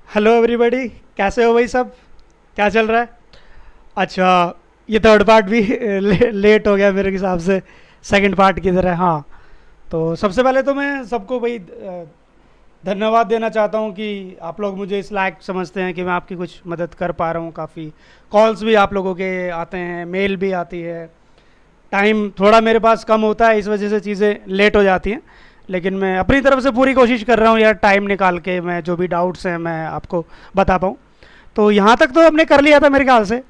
Hello everybody, कैसे हो भाई सब? क्या चल रहा है? अच्छा, ये थर्ड पार्ट भी लेट हो गया मेरे हिसाब से, सेकंड पार्ट की तरह। हाँ, तो सबसे पहले तो मैं सबको भाई धन्यवाद देना चाहता हूँ कि आप लोग मुझे इस लायक समझते हैं कि मैं आपकी कुछ मदद कर पा रहा हूँ। काफ़ी कॉल्स भी आप लोगों के आते हैं, मेल भी आती है। टाइम थोड़ा मेरे पास कम होता है, इस वजह से चीज़ें लेट हो जाती हैं, लेकिन मैं अपनी तरफ से पूरी कोशिश कर रहा हूँ यार, टाइम निकाल के मैं जो भी डाउट्स हैं मैं आपको बता पाऊँ। तो यहाँ तक तो हमने कर लिया था मेरे ख्याल से।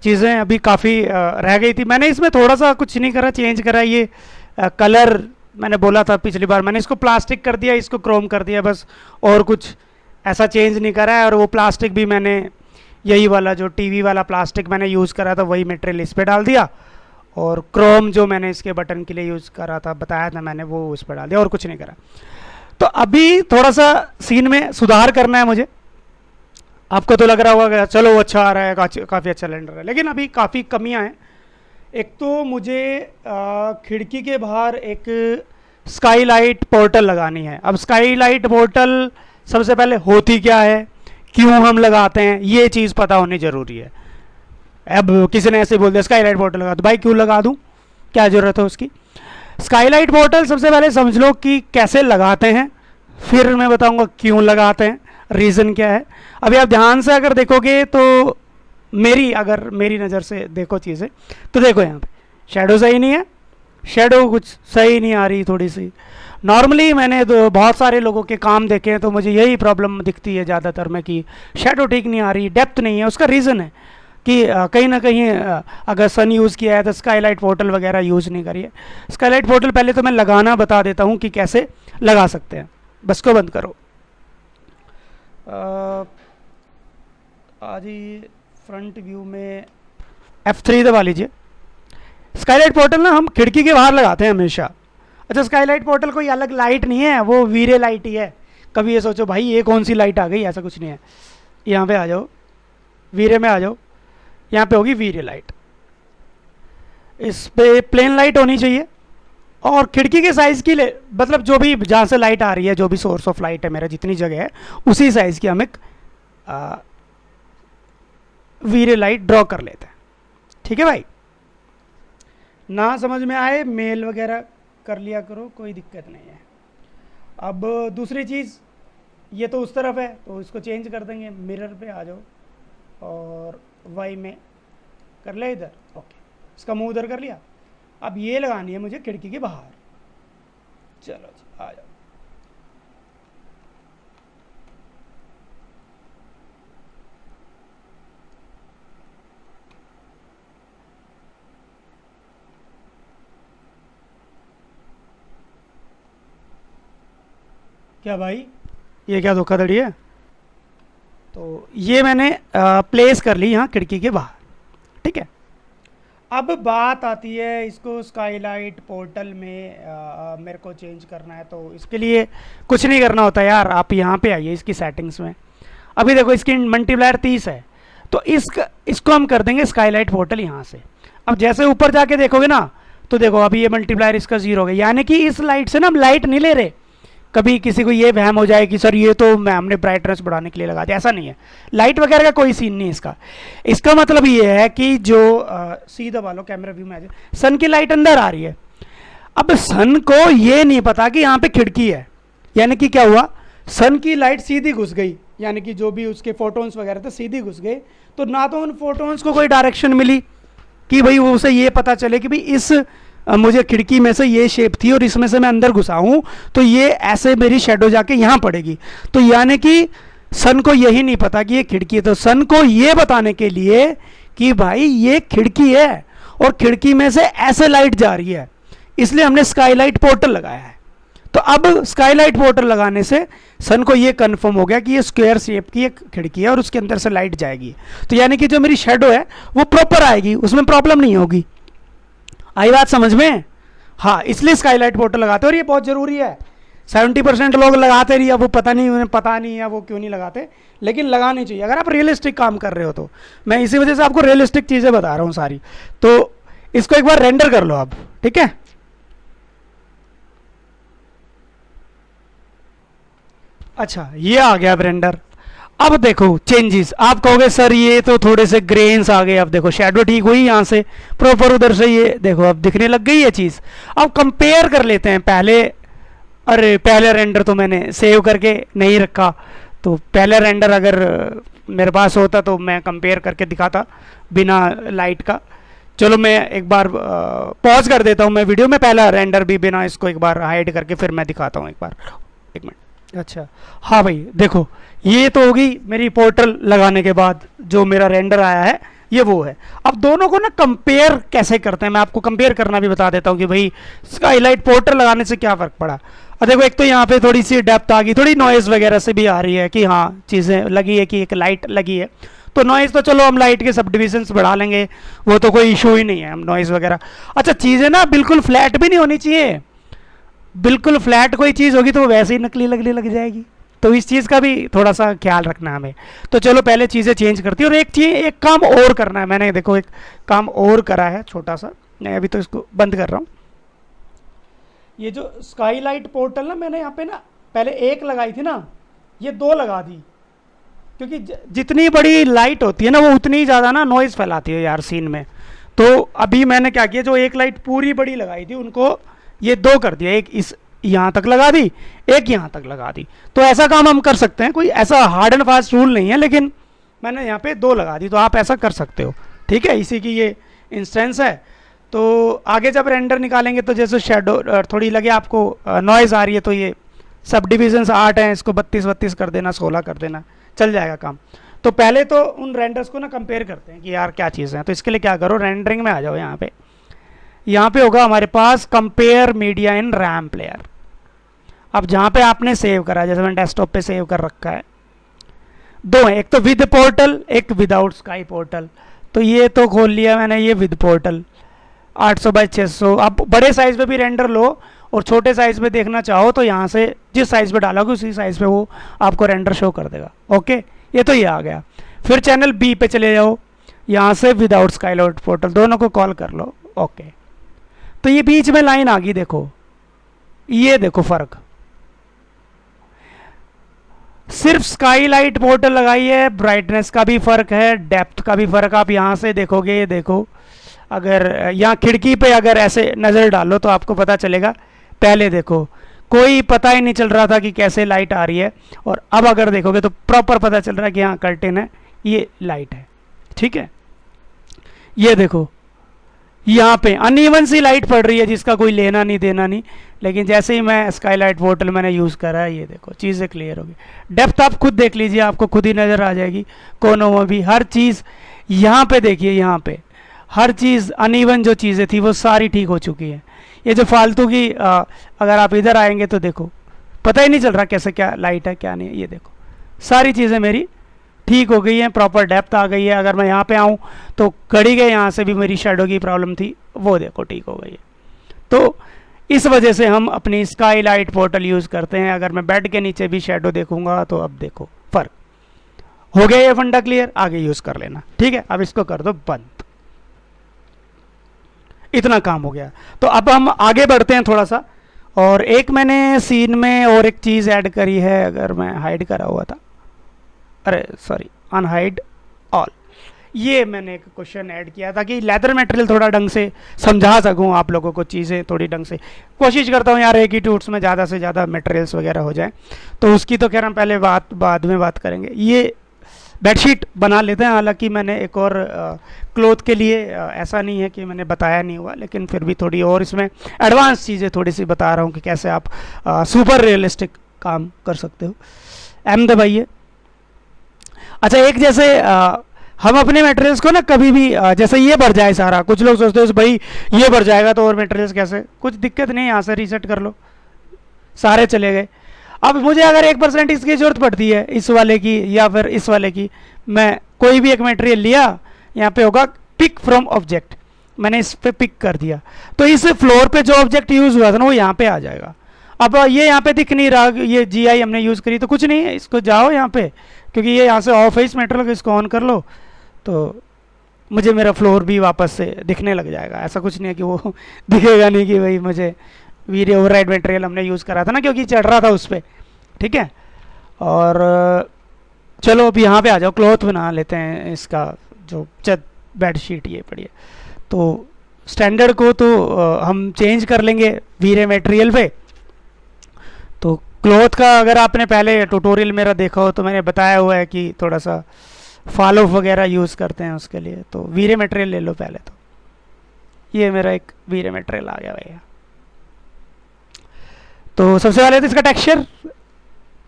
चीज़ें अभी काफ़ी रह गई थी। मैंने इसमें थोड़ा सा कुछ नहीं करा, चेंज करा ये कलर। मैंने बोला था पिछली बार, मैंने इसको प्लास्टिक कर दिया, इसको क्रोम कर दिया बस, और कुछ ऐसा चेंज नहीं करा है। और वो प्लास्टिक भी मैंने यही वाला जो टीवी वाला प्लास्टिक मैंने यूज़ करा था वही मटेरियल इस पर डाल दिया, और क्रोम जो मैंने इसके बटन के लिए यूज़ करा था, बताया था मैंने, वो उस पर डाल दिया और कुछ नहीं करा। तो अभी थोड़ा सा सीन में सुधार करना है मुझे। आपको तो लग रहा होगा कि चलो वो अच्छा आ रहा है, काफ़ी अच्छा लग रहा है, लेकिन अभी काफ़ी कमियां हैं। एक तो मुझे खिड़की के बाहर एक स्काईलाइट पोर्टल लगानी है। अब स्काईलाइट पोर्टल सबसे पहले होती क्या है, क्यों हम लगाते हैं, ये चीज़ पता होनी ज़रूरी है। अब किसी ने ऐसे बोल दिया स्काईलाइट पोर्टल लगा दो, भाई क्यों लगा दूँ, क्या ज़रूरत है उसकी? स्काईलाइट पोर्टल सबसे पहले समझ लो कि कैसे लगाते हैं, फिर मैं बताऊंगा क्यों लगाते हैं, रीज़न क्या है। अभी आप ध्यान से अगर देखोगे तो अगर मेरी नज़र से देखो चीज़ें, तो देखो यहाँ पे शेडो सही नहीं है, शेडो कुछ सही नहीं आ रही थोड़ी सी। नॉर्मली मैंने तो बहुत सारे लोगों के काम देखे हैं, तो मुझे यही प्रॉब्लम दिखती है ज़्यादातर में कि शेडो ठीक नहीं आ रही, डेप्थ नहीं है। उसका रीज़न है कि कहीं ना कहीं अगर सन यूज़ किया है तो स्काईलाइट पोर्टल वगैरह यूज़ नहीं करिए। स्काईलाइट पोर्टल पहले तो मैं लगाना बता देता हूँ कि कैसे लगा सकते हैं। बस को बंद करो। आज ही फ्रंट व्यू में F3 दबा लीजिए। स्काईलाइट पोर्टल ना हम खिड़की के बाहर लगाते हैं हमेशा। अच्छा, स्काईलाइट पोर्टल कोई अलग लाइट नहीं है, वो वीरे लाइट ही है। कभी ये सोचो भाई ये कौन सी लाइट आ गई, ऐसा कुछ नहीं है। यहाँ पे आ जाओ, वीरे में आ जाओ, यहाँ पे होगी वीरे लाइट। इस पे प्लेन लाइट होनी चाहिए, और खिड़की के साइज़ की मतलब जो भी जहाँ से लाइट आ रही है, जो भी सोर्स ऑफ लाइट है मेरा, जितनी जगह है उसी साइज़ की हम एक वीरे लाइट ड्रॉ कर लेते हैं। ठीक है भाई, ना समझ में आए मेल वगैरह कर लिया करो, कोई दिक्कत नहीं है। अब दूसरी चीज़, ये तो उस तरफ है तो इसको चेंज कर देंगे। मिरर पे आ जाओ और वाई में कर ले इधर, ओके, इसका मुंह उधर कर लिया। अब ये लगानी है मुझे खिड़की के बाहर। चलो जी, आ जाओ। क्या भाई, ये क्या धोखाधड़ी है? तो ये मैंने प्लेस कर ली यहाँ खिड़की के बाहर। ठीक है, अब बात आती है इसको स्काईलाइट पोर्टल में मेरे को चेंज करना है। तो इसके लिए कुछ नहीं करना होता यार, आप यहाँ पे आइए इसकी सेटिंग्स में। अभी देखो इसकी मल्टीप्लायर 30 है, तो इसको हम कर देंगे स्काईलाइट पोर्टल यहाँ से। अब जैसे ऊपर जाके देखोगे ना, तो देखो अभी ये मल्टीप्लायर इसका 0 हो गया, यानी कि इस लाइट से ना हम लाइट नहीं ले रहे। कभी किसी को ये वहम हो जाए कि सर ये तो मैं हमने ब्राइटनेस बढ़ाने के लिए लगा दिया, ऐसा नहीं है। लाइट वगैरह का कोई सीन नहीं इसका। इसका मतलब ये है कि जो सीधा वालों कैमरा व्यू में आ जाए, सन की लाइट अंदर आ रही है। अब सन को ये नहीं पता कि यहाँ पे खिड़की है, यानी कि क्या हुआ, सन की लाइट सीधी घुस गई, यानी कि जो भी उसके फोटोन्स वगैरह थे सीधी घुस गए। तो ना तो उन फोटोन्स को कोई डायरेक्शन मिली कि भाई वो उसे ये पता चले कि भाई इस मुझे खिड़की में से ये शेप थी और इसमें से मैं अंदर घुसा हूं, तो ये ऐसे मेरी शेडो जाके यहां पड़ेगी। तो यानी कि सन को यही नहीं पता कि ये खिड़की है। तो सन को ये बताने के लिए कि भाई ये खिड़की है और खिड़की में से ऐसे लाइट जा रही है, इसलिए हमने स्काईलाइट पोर्टल लगाया है। तो अब स्काईलाइट पोर्टल लगाने से सन को ये कंफर्म हो गया कि ये स्क्वायर शेप की एक खिड़की है और उसके अंदर से लाइट जाएगी। तो यानी कि जो मेरी शेडो है वो प्रॉपर आएगी, उसमें प्रॉब्लम नहीं होगी। आई बात समझ में? हाँ, इसलिए स्काईलाइट पोर्टल लगाते हैं और ये बहुत ज़रूरी है। 70% लोग लगाते नहीं, अब वो पता नहीं, उन्हें पता नहीं है वो क्यों नहीं लगाते, लेकिन लगानी चाहिए अगर आप रियलिस्टिक काम कर रहे हो तो। मैं इसी वजह से आपको रियलिस्टिक चीज़ें बता रहा हूँ सारी। तो इसको एक बार रेंडर कर लो आप, ठीक है। अच्छा, ये आ गया अब रेंडर। अब देखो चेंजेस, आप कहोगे सर ये तो थोड़े से ग्रेन्स आ गए, अब देखो शेडो ठीक हुई यहाँ से प्रॉपर, उधर से ये देखो अब दिखने लग गई ये चीज़। अब कंपेयर कर लेते हैं पहले। अरे पहले रेंडर तो मैंने सेव करके नहीं रखा, तो पहले रेंडर अगर मेरे पास होता तो मैं कंपेयर करके दिखाता बिना लाइट का। चलो मैं एक बार पॉज कर देता हूँ मैं वीडियो में, पहला रेंडर भी बिना इसको एक बार हाइड करके फिर मैं दिखाता हूँ एक बार। एक मिनट। अच्छा हाँ भाई देखो, ये तो होगी मेरी पोर्टल लगाने के बाद जो मेरा रेंडर आया है, ये वो है। अब दोनों को ना कंपेयर कैसे करते हैं, मैं आपको कंपेयर करना भी बता देता हूँ कि भाई स्काईलाइट पोर्टल लगाने से क्या फ़र्क पड़ा। और देखो एक तो यहाँ पे थोड़ी सी डेप्थ आ गई, थोड़ी नॉइज़ वगैरह से भी आ रही है कि हाँ चीज़ें लगी है कि एक लाइट लगी है, तो नॉइज़ तो चलो हम लाइट के सब डिविजन्स बढ़ा लेंगे, वो तो कोई इशू ही नहीं है, हम नॉइज़ वगैरह। अच्छा चीज़ें ना बिल्कुल फ्लैट भी नहीं होनी चाहिए, बिल्कुल फ्लैट कोई चीज़ होगी तो वो वैसे ही नकली लगने लग जाएगी, तो इस चीज़ का भी थोड़ा सा ख्याल रखना है हमें। तो चलो पहले चीज़ें चेंज करती है। और एक चीज़, एक काम और करना है, मैंने देखो एक काम और करा है छोटा सा, मैं अभी तो इसको बंद कर रहा हूँ। ये जो स्काईलाइट पोर्टल ना, मैंने यहाँ पे ना पहले एक लगाई थी ना, ये दो लगा दी, क्योंकि जितनी बड़ी लाइट होती है ना वो उतनी ज़्यादा ना नॉइज़ फैलाती है यार सीन में। तो अभी मैंने क्या किया, जो एक लाइट पूरी बड़ी लगाई थी उनको ये दो कर दिया, एक इस यहाँ तक लगा दी, एक यहाँ तक लगा दी। तो ऐसा काम हम कर सकते हैं, कोई ऐसा हार्ड एंड फास्ट रूल नहीं है, लेकिन मैंने यहाँ पे दो लगा दी, तो आप ऐसा कर सकते हो। ठीक है, इसी की ये इंस्टेंस है। तो आगे जब रेंडर निकालेंगे तो जैसे शेडो थोड़ी लगे आपको नॉइज़ आ रही है, तो ये सब डिविजन्स 8 हैं, इसको 32 कर देना, 16 कर देना, चल जाएगा काम। तो पहले तो उन रेंडर्स को ना कंपेयर करते हैं कि यार क्या चीज़ें हैं। तो इसके लिए क्या करो, रेंडरिंग में आ जाओ, यहाँ पे होगा हमारे पास कंपेयर मीडिया इन रैम प्लेयर। अब जहाँ पे आपने सेव करा, जैसे मैंने डेस्कटॉप पे सेव कर रखा है, दो हैं, एक तो विद पोर्टल, एक विदाउट स्काई पोर्टल। तो ये तो खोल लिया मैंने, ये विद पोर्टल 800x600। आप बड़े साइज़ पे भी रेंडर लो और छोटे साइज़ पे देखना चाहो तो यहाँ से जिस साइज़ पे डालोगे उसी साइज़ पे वो आपको रेंडर शो कर देगा। ओके, ये तो ये आ गया। फिर चैनल बी पे चले जाओ, यहाँ से विदाउट स्काईलाइट पोर्टल, दोनों को कॉल कर लो। ओके, तो ये बीच में लाइन आ गई, देखो ये देखो फ़र्क, सिर्फ स्काईलाइट पोर्टल लगाई है, ब्राइटनेस का भी फ़र्क है, डेप्थ का भी फ़र्क। आप यहाँ से देखोगे, ये देखो, अगर यहाँ खिड़की पे अगर ऐसे नज़र डालो तो आपको पता चलेगा। पहले देखो कोई पता ही नहीं चल रहा था कि कैसे लाइट आ रही है, और अब अगर देखोगे तो प्रॉपर पता चल रहा है कि यहाँ कर्टेन है, ये लाइट है। ठीक है, ये देखो यहाँ पे अनइवन सी लाइट पड़ रही है जिसका कोई लेना नहीं देना नहीं, लेकिन जैसे ही मैं स्काईलाइट पोर्टल मैंने यूज़ करा है, ये देखो चीज़ें क्लियर होगी। डेप्थ आप खुद देख लीजिए, आपको खुद ही नज़र आ जाएगी, कोनों में भी हर चीज़। यहाँ पे देखिए, यहाँ पे हर चीज़ अनइवन जो चीज़ें थी वो सारी ठीक हो चुकी है। ये जो फालतू की अगर आप इधर आएंगे तो देखो पता ही नहीं चल रहा कैसे क्या लाइट है क्या नहीं है। ये देखो सारी चीज़ें मेरी ठीक हो गई हैं, प्रॉपर डेप्थ आ गई है। अगर मैं यहाँ पे आऊँ तो घड़ी के यहाँ से भी मेरी शेडो की प्रॉब्लम थी, वो देखो ठीक हो गई है। तो इस वजह से हम अपनी स्काईलाइट पोर्टल यूज़ करते हैं। अगर मैं बेड के नीचे भी शेडो देखूंगा तो अब देखो फ़र्क हो गया। ये फंडा क्लियर, आगे यूज़ कर लेना। ठीक है, अब इसको कर दो बंद, इतना काम हो गया। तो अब हम आगे बढ़ते हैं थोड़ा सा, और एक मैंने सीन में और एक चीज़ ऐड करी है, अगर मैं हाइड करा हुआ था, अरे सॉरी, अनहाइड ऑल, ये मैंने एक क्वेश्चन ऐड किया था कि लेदर मटेरियल थोड़ा ढंग से समझा सकूं आप लोगों को, चीज़ें थोड़ी ढंग से कोशिश करता हूं यार, एक ही टूट्स में ज़्यादा से ज़्यादा मटेरियल्स वगैरह हो जाए। तो उसकी तो खैर हम पहले बाद में बात करेंगे। ये बेडशीट बना लेते हैं, हालांकि मैंने एक और क्लोथ के लिए ऐसा नहीं है कि मैंने बताया नहीं हुआ, लेकिन फिर भी थोड़ी और इसमें एडवांस चीज़ें थोड़ी सी बता रहा हूँ कि कैसे आप सुपर रियलिस्टिक काम कर सकते हो। एम दबाइए। अच्छा, एक जैसे हम अपने मटेरियल्स को ना कभी भी जैसे ये भर जाए सारा, कुछ लोग सोचते हैं भाई ये भर जाएगा तो और मटेरियल्स कैसे, कुछ दिक्कत नहीं, यहाँ से रीसेट कर लो, सारे चले गए। अब मुझे अगर 1% इसकी ज़रूरत पड़ती है, इस वाले की या फिर इस वाले की, मैं कोई भी एक मटेरियल लिया, यहाँ पे होगा पिक फ्रॉम ऑब्जेक्ट, मैंने इस पे पिक कर दिया, तो इस फ्लोर पे जो ऑब्जेक्ट यूज़ हुआ था ना वो यहाँ पे आ जाएगा। अब ये यहाँ पे दिख नहीं रहा, ये GI हमने यूज़ करी तो कुछ नहीं है, इसको जाओ यहाँ पे, क्योंकि ये यहाँ से ऑफ है इस मटेरियल को, इसको ऑन कर लो तो मुझे मेरा फ्लोर भी वापस से दिखने लग जाएगा। ऐसा कुछ नहीं है कि वो दिखेगा नहीं कि भाई मुझे वीडियो ओवरराइड मटेरियल हमने यूज़ करा था ना, क्योंकि चढ़ रहा था उस पर। ठीक है, और चलो अब यहाँ पे आ जाओ, क्लॉथ बना लेते हैं इसका, जो बेड शीट ये पड़ी है। तो स्टैंडर्ड को तो हम चेंज कर लेंगे वीरे मटेरियल पे। तो क्लॉथ का अगर आपने पहले ट्यूटोरियल मेरा देखा हो तो मैंने बताया हुआ है कि थोड़ा सा फॉलो वगैरह यूज़ करते हैं उसके लिए। तो वीरे मटेरियल ले लो पहले। तो ये मेरा एक वीरे मटेरियल आ गया भैया। तो सबसे पहले तो इसका टेक्सचर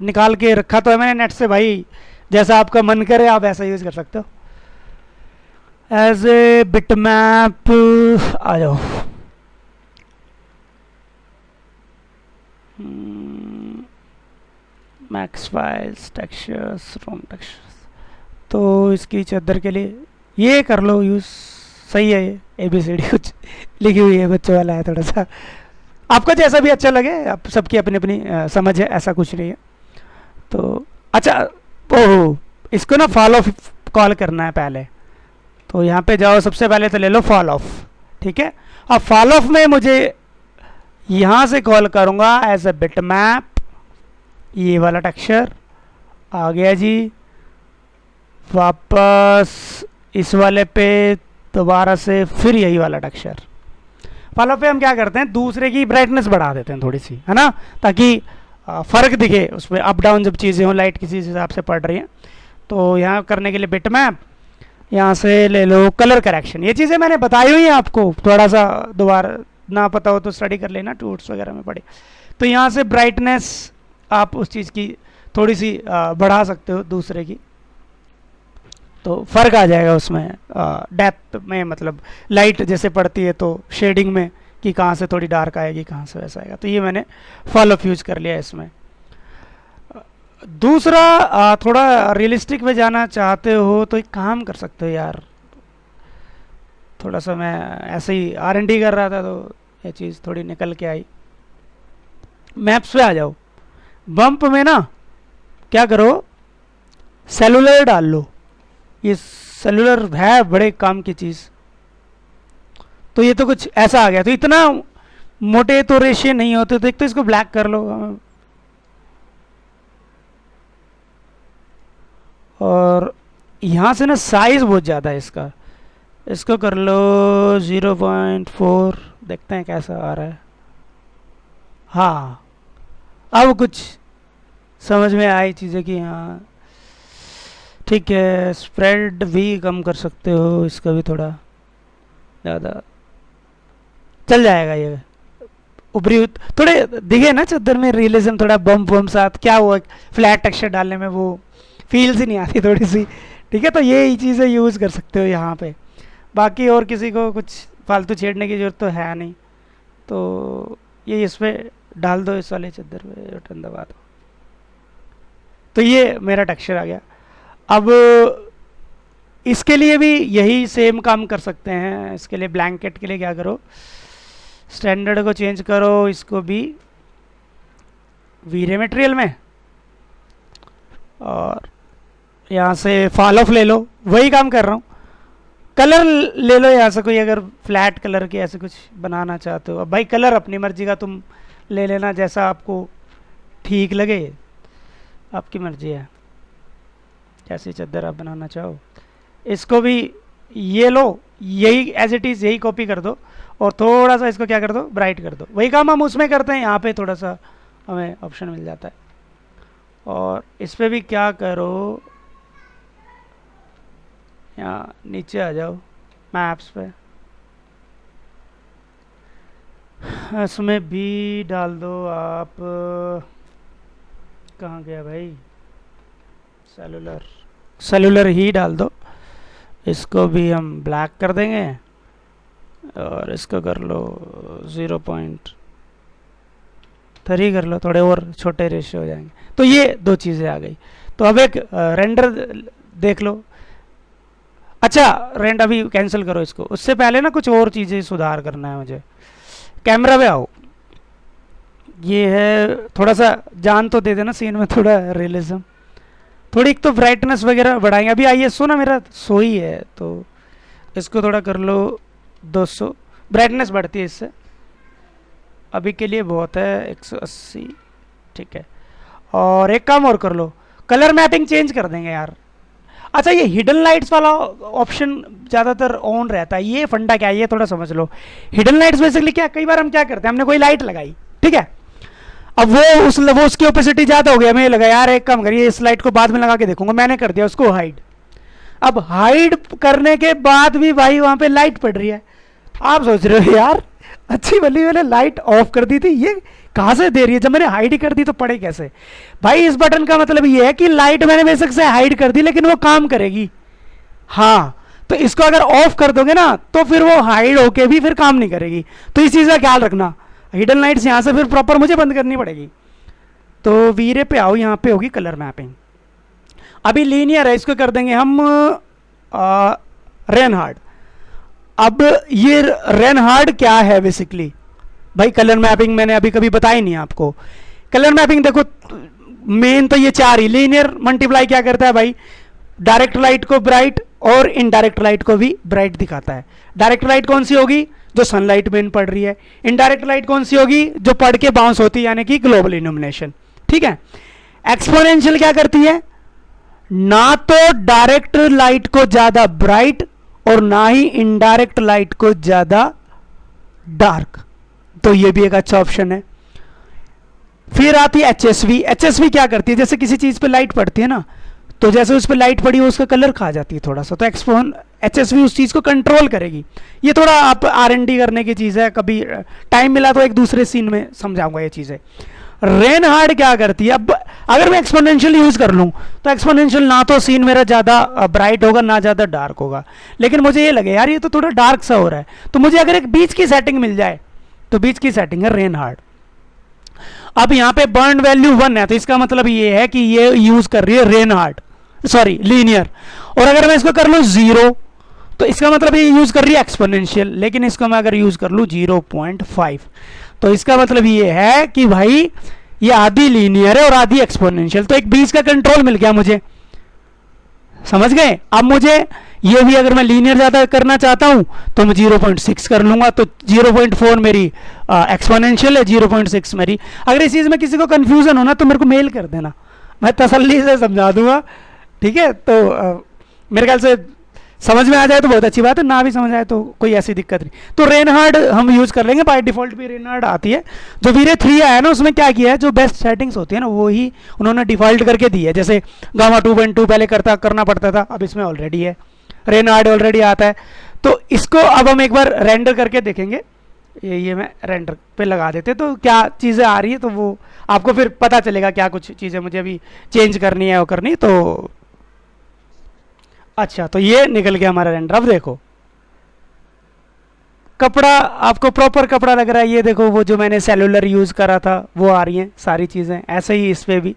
निकाल के रखा तो है मैंने नेट से भाई, जैसा आपका मन करे आप ऐसा यूज़ कर सकते हो। एज ए बिटमैप आ जाओ। Max files textures room textures. तो इसकी चादर के लिए ये कर लो यूज़, सही है। ये ABCD कुछ लिखी हुई है, बच्चों वाला है थोड़ा सा, आपका जैसा भी अच्छा लगे, आप सबकी अपनी अपनी समझ है, ऐसा कुछ नहीं है। तो अच्छा, ओह इसको ना फॉल ऑफ कॉल करना है पहले। तो यहाँ पे जाओ, सबसे पहले तो ले लो फॉल ऑफ, ठीक है। अब फॉल ऑफ में मुझे यहाँ से कॉल करूँगा एज ए बिटमैप, ये वाला टेक्सचर आ गया जी। वापस इस वाले पे दोबारा से फिर यही वाला टेक्सचर। फॉलो पे हम क्या करते हैं, दूसरे की ब्राइटनेस बढ़ा देते हैं थोड़ी सी, है ना, ताकि फ़र्क दिखे उसमें, अप डाउन जब चीज़ें हों, लाइट किसी हिसाब से पड़ रही हैं। तो यहाँ करने के लिए बिटमैप, यहाँ से ले लो कलर करेक्शन। ये चीज़ें मैंने बताई हुई हैं आपको, थोड़ा सा दोबारा ना पता हो तो स्टडी कर लेना, टूट्स वगैरह में पढ़े। तो यहाँ से ब्राइटनेस आप उस चीज़ की थोड़ी सी बढ़ा सकते हो दूसरे की, तो फ़र्क आ जाएगा उसमें डेप्थ में, मतलब लाइट जैसे पड़ती है तो शेडिंग में कि कहाँ से थोड़ी डार्क आएगी, कहाँ से वैसा आएगा। तो ये मैंने फॉल ऑफ यूज़ कर लिया इसमें। दूसरा थोड़ा रियलिस्टिक में जाना चाहते हो तो एक काम कर सकते हो यार, थोड़ा सा मैं ऐसे ही R&D कर रहा था तो ये चीज़ थोड़ी निकल के आई। मैप्स पे आ जाओ, बम्प में ना क्या करो, सेलुलर डाल लो। ये सेलुलर है बड़े काम की चीज़। तो ये तो कुछ ऐसा आ गया, तो इतना मोटे तो रेशे नहीं होते, तो एक तो इसको ब्लैक कर लो, और यहाँ से ना साइज बहुत ज़्यादा है इसका, इसको कर लो 0.4, देखते हैं कैसा आ रहा है। हाँ अब कुछ समझ में आई चीज़ें कि हाँ ठीक है। स्प्रेड भी कम कर सकते हो, इसका भी थोड़ा ज़्यादा चल जाएगा। ये ऊपरी थोड़े दिखे ना चादर में रियलिज्म, थोड़ा बम्प बम्प साथ क्या हुआ, फ्लैट टेक्सचर डालने में वो फील सी नहीं आती थोड़ी सी, ठीक है। तो ये चीज़ें यूज़ कर सकते हो यहाँ पे। बाकी और किसी को कुछ फालतू छेड़ने की ज़रूरत तो है नहीं, तो ये इस पर डाल दो, इस वाले चादर पे बटन दबा दो। तो ये मेरा टेक्सचर आ गया। अब इसके लिए भी यही सेम काम कर सकते हैं। इसके लिए ब्लैंकेट के लिए क्या करो, स्टैंडर्ड को चेंज करो, इसको भी वीरे मटेरियल में, और यहाँ से फॉल ऑफ ले लो, वही काम कर रहा हूँ। कलर ले लो यहाँ से कोई, अगर फ्लैट कलर के ऐसे कुछ बनाना चाहते हो। अब भाई कलर अपनी मर्जी का तुम ले लेना, जैसा आपको ठीक लगे, आपकी मर्जी है, जैसी चादर आप बनाना चाहो। इसको भी ये लो, यही एज इट इज़ यही कॉपी कर दो, और थोड़ा सा इसको क्या कर दो, ब्राइट कर दो। वही काम हम उसमें करते हैं, यहाँ पे थोड़ा सा हमें ऑप्शन मिल जाता है। और इस पर भी क्या करो, यहाँ नीचे आ जाओ मैप्स पे, इसमें भी डाल दो आप, कहाँ गया भाई, सेलुलर, सेलुलर ही डाल दो। इसको भी हम ब्लैक कर देंगे, और इसको कर लो 0.3 कर लो, थोड़े और छोटे रेशियो हो जाएंगे। तो ये दो चीज़ें आ गई। तो अब एक रेंडर देख लो। अच्छा रेंड अभी कैंसिल करो इसको, उससे पहले ना कुछ और चीज़ें सुधार करना है मुझे। कैमरा पे आओ, ये है थोड़ा सा जान तो दे देना सीन में, थोड़ा रियलिज्म, थोड़ी एक तो ब्राइटनेस वगैरह बढ़ाएंगे। अभी ISO ना मेरा 100 ही है, तो इसको थोड़ा कर लो 200, ब्राइटनेस बढ़ती है इससे। अभी के लिए बहुत है 180, ठीक है। और एक काम और कर लो, कलर मैपिंग चेंज कर देंगे यार। अच्छा, ये हिडन लाइट्स वाला ऑप्शन ज़्यादातर ऑन रहता है, ये फंडा क्या है ये थोड़ा समझ लो। हिडन लाइट्स बेसिकली क्या, कई बार हम क्या करते हैं, हमने कोई लाइट लगाई, ठीक है, अब वो उसकी ओपेसिटी ज़्यादा हो गया, हमें लगा यार एक काम करिए इस लाइट को बाद में लगा के देखूंगा, मैंने कर दिया उसको हाइड। अब हाइड करने के बाद भी भाई वहां पे लाइट पड़ रही है, आप सोच रहे हो यार अच्छी भली मैंने लाइट ऑफ कर दी थी, ये कहां से दे रही है, जब मैंने हाइड ही कर दी तो पड़े कैसे। भाई इस बटन का मतलब ये है कि लाइट मैंने बेशक से हाइड कर दी लेकिन वो काम करेगी। हाँ, तो इसको अगर ऑफ कर दोगे ना तो फिर वो हाइड होके भी फिर काम नहीं करेगी, तो इस चीज़ का ख्याल रखना। हिडन लाइट्स यहाँ से फिर प्रॉपर मुझे बंद करनी पड़ेगी। तो वीरे पे आओ, यहाँ पे होगी कलर मैपिंग। अभी लीनियर है, इसको कर देंगे हम रेनहार्ड। अब ये रेनहार्ड क्या है बेसिकली, भाई कलर मैपिंग मैंने अभी कभी बताई नहीं आपको। कलर मैपिंग देखो मेन तो ये चार ही, लीनियर मल्टीप्लाई क्या करता है भाई, डायरेक्ट लाइट को ब्राइट और इनडायरेक्ट लाइट को भी ब्राइट दिखाता है। डायरेक्ट लाइट कौन सी होगी, जो सनलाइट में पड़ रही है। इनडायरेक्ट लाइट कौन सी होगी, जो पड़ के बाउंस होती है, यानी कि ग्लोबल इल्यूमिनेशन, ठीक है। एक्सपोनेंशियल क्या करती है, ना तो डायरेक्ट लाइट को ज्यादा ब्राइट और ना ही इनडायरेक्ट लाइट को ज्यादा डार्क, तो ये भी एक अच्छा ऑप्शन है। फिर आती है एचएसवी। एचएसवी क्या करती है, जैसे किसी चीज पे लाइट पड़ती है ना, तो जैसे उस पर लाइट पड़ी हो उसका कलर खा जाती है थोड़ा सा, तो एचएसवी उस चीज को कंट्रोल करेगी। ये थोड़ा आप आर&डी करने की चीज है, कभी टाइम मिला तो एक दूसरे सीन में समझाऊंगा ये चीजें। रेनहार्ड क्या करती है, अब अगर मैं एक्सपोनेंशियल यूज कर लूं तो एक्सपोनेंशियल ना तो सीन मेरा ज्यादा ब्राइट होगा ना ज्यादा डार्क होगा, लेकिन मुझे ये लगे यार ये तो थोड़ा डार्क सा हो रहा है, तो मुझे अगर एक बीच की सेटिंग मिल जाए तो बीच की सेटिंग है रेनहार्ड। अब यहाँ पे बर्न वैल्यू 1 है, तो इसका मतलब ये है कि ये यूज कर रही है रेनहार्ड, सॉरी लीनियर। और अगर मैं इसको कर लूँ 0 तो इसका मतलब ये यूज कर रही है एक्सपोनेंशियल, लेकिन इसको मैं अगर यूज कर लूँ 0.5 तो इसका मतलब ये है कि भाई ये आधी लीनियर है और आधी एक्सपोनेंशियल, तो एक बीच का कंट्रोल मिल गया मुझे, समझ गए। अब मुझे ये भी अगर मैं लीनियर ज्यादा करना चाहता हूं तो मैं 0.6 कर लूंगा, तो 0.4 मेरी एक्सपोनेंशियल है, 0.6 मेरी। अगर इस चीज में किसी को कंफ्यूजन हो ना तो मेरे को मेल कर देना, मैं तसल्ली से समझा दूंगा, ठीक है। तो मेरे ख्याल से समझ में आ जाए तो बहुत अच्छी बात है, ना भी समझ आए तो कोई ऐसी दिक्कत नहीं। तो रेनहार्ड हम यूज कर लेंगे, बाय डिफॉल्ट भी रेनहार्ड आती है। जो वीरे 3 आया ना उसमें क्या किया है, जो बेस्ट सेटिंग्स होती है ना वो ही उन्होंने डिफॉल्ट करके दी है। जैसे गामा 2.2 पहले करना पड़ता था, अब इसमें ऑलरेडी है, रेनहार्ड ऑलरेडी आता है। तो इसको अब हम एक बार रेंडर करके देखेंगे, ये मैं रेंडर पे लगा देते तो क्या चीज़ें आ रही है, तो वो आपको फिर पता चलेगा क्या कुछ चीज़ें मुझे अभी चेंज करनी है वो करनी। तो अच्छा, तो ये निकल गया हमारा रेंडर। अब देखो कपड़ा आपको प्रॉपर कपड़ा लग रहा है, ये देखो वो जो मैंने सेलुलर यूज करा था वो आ रही हैं सारी चीज़ें, ऐसे ही इस पे भी।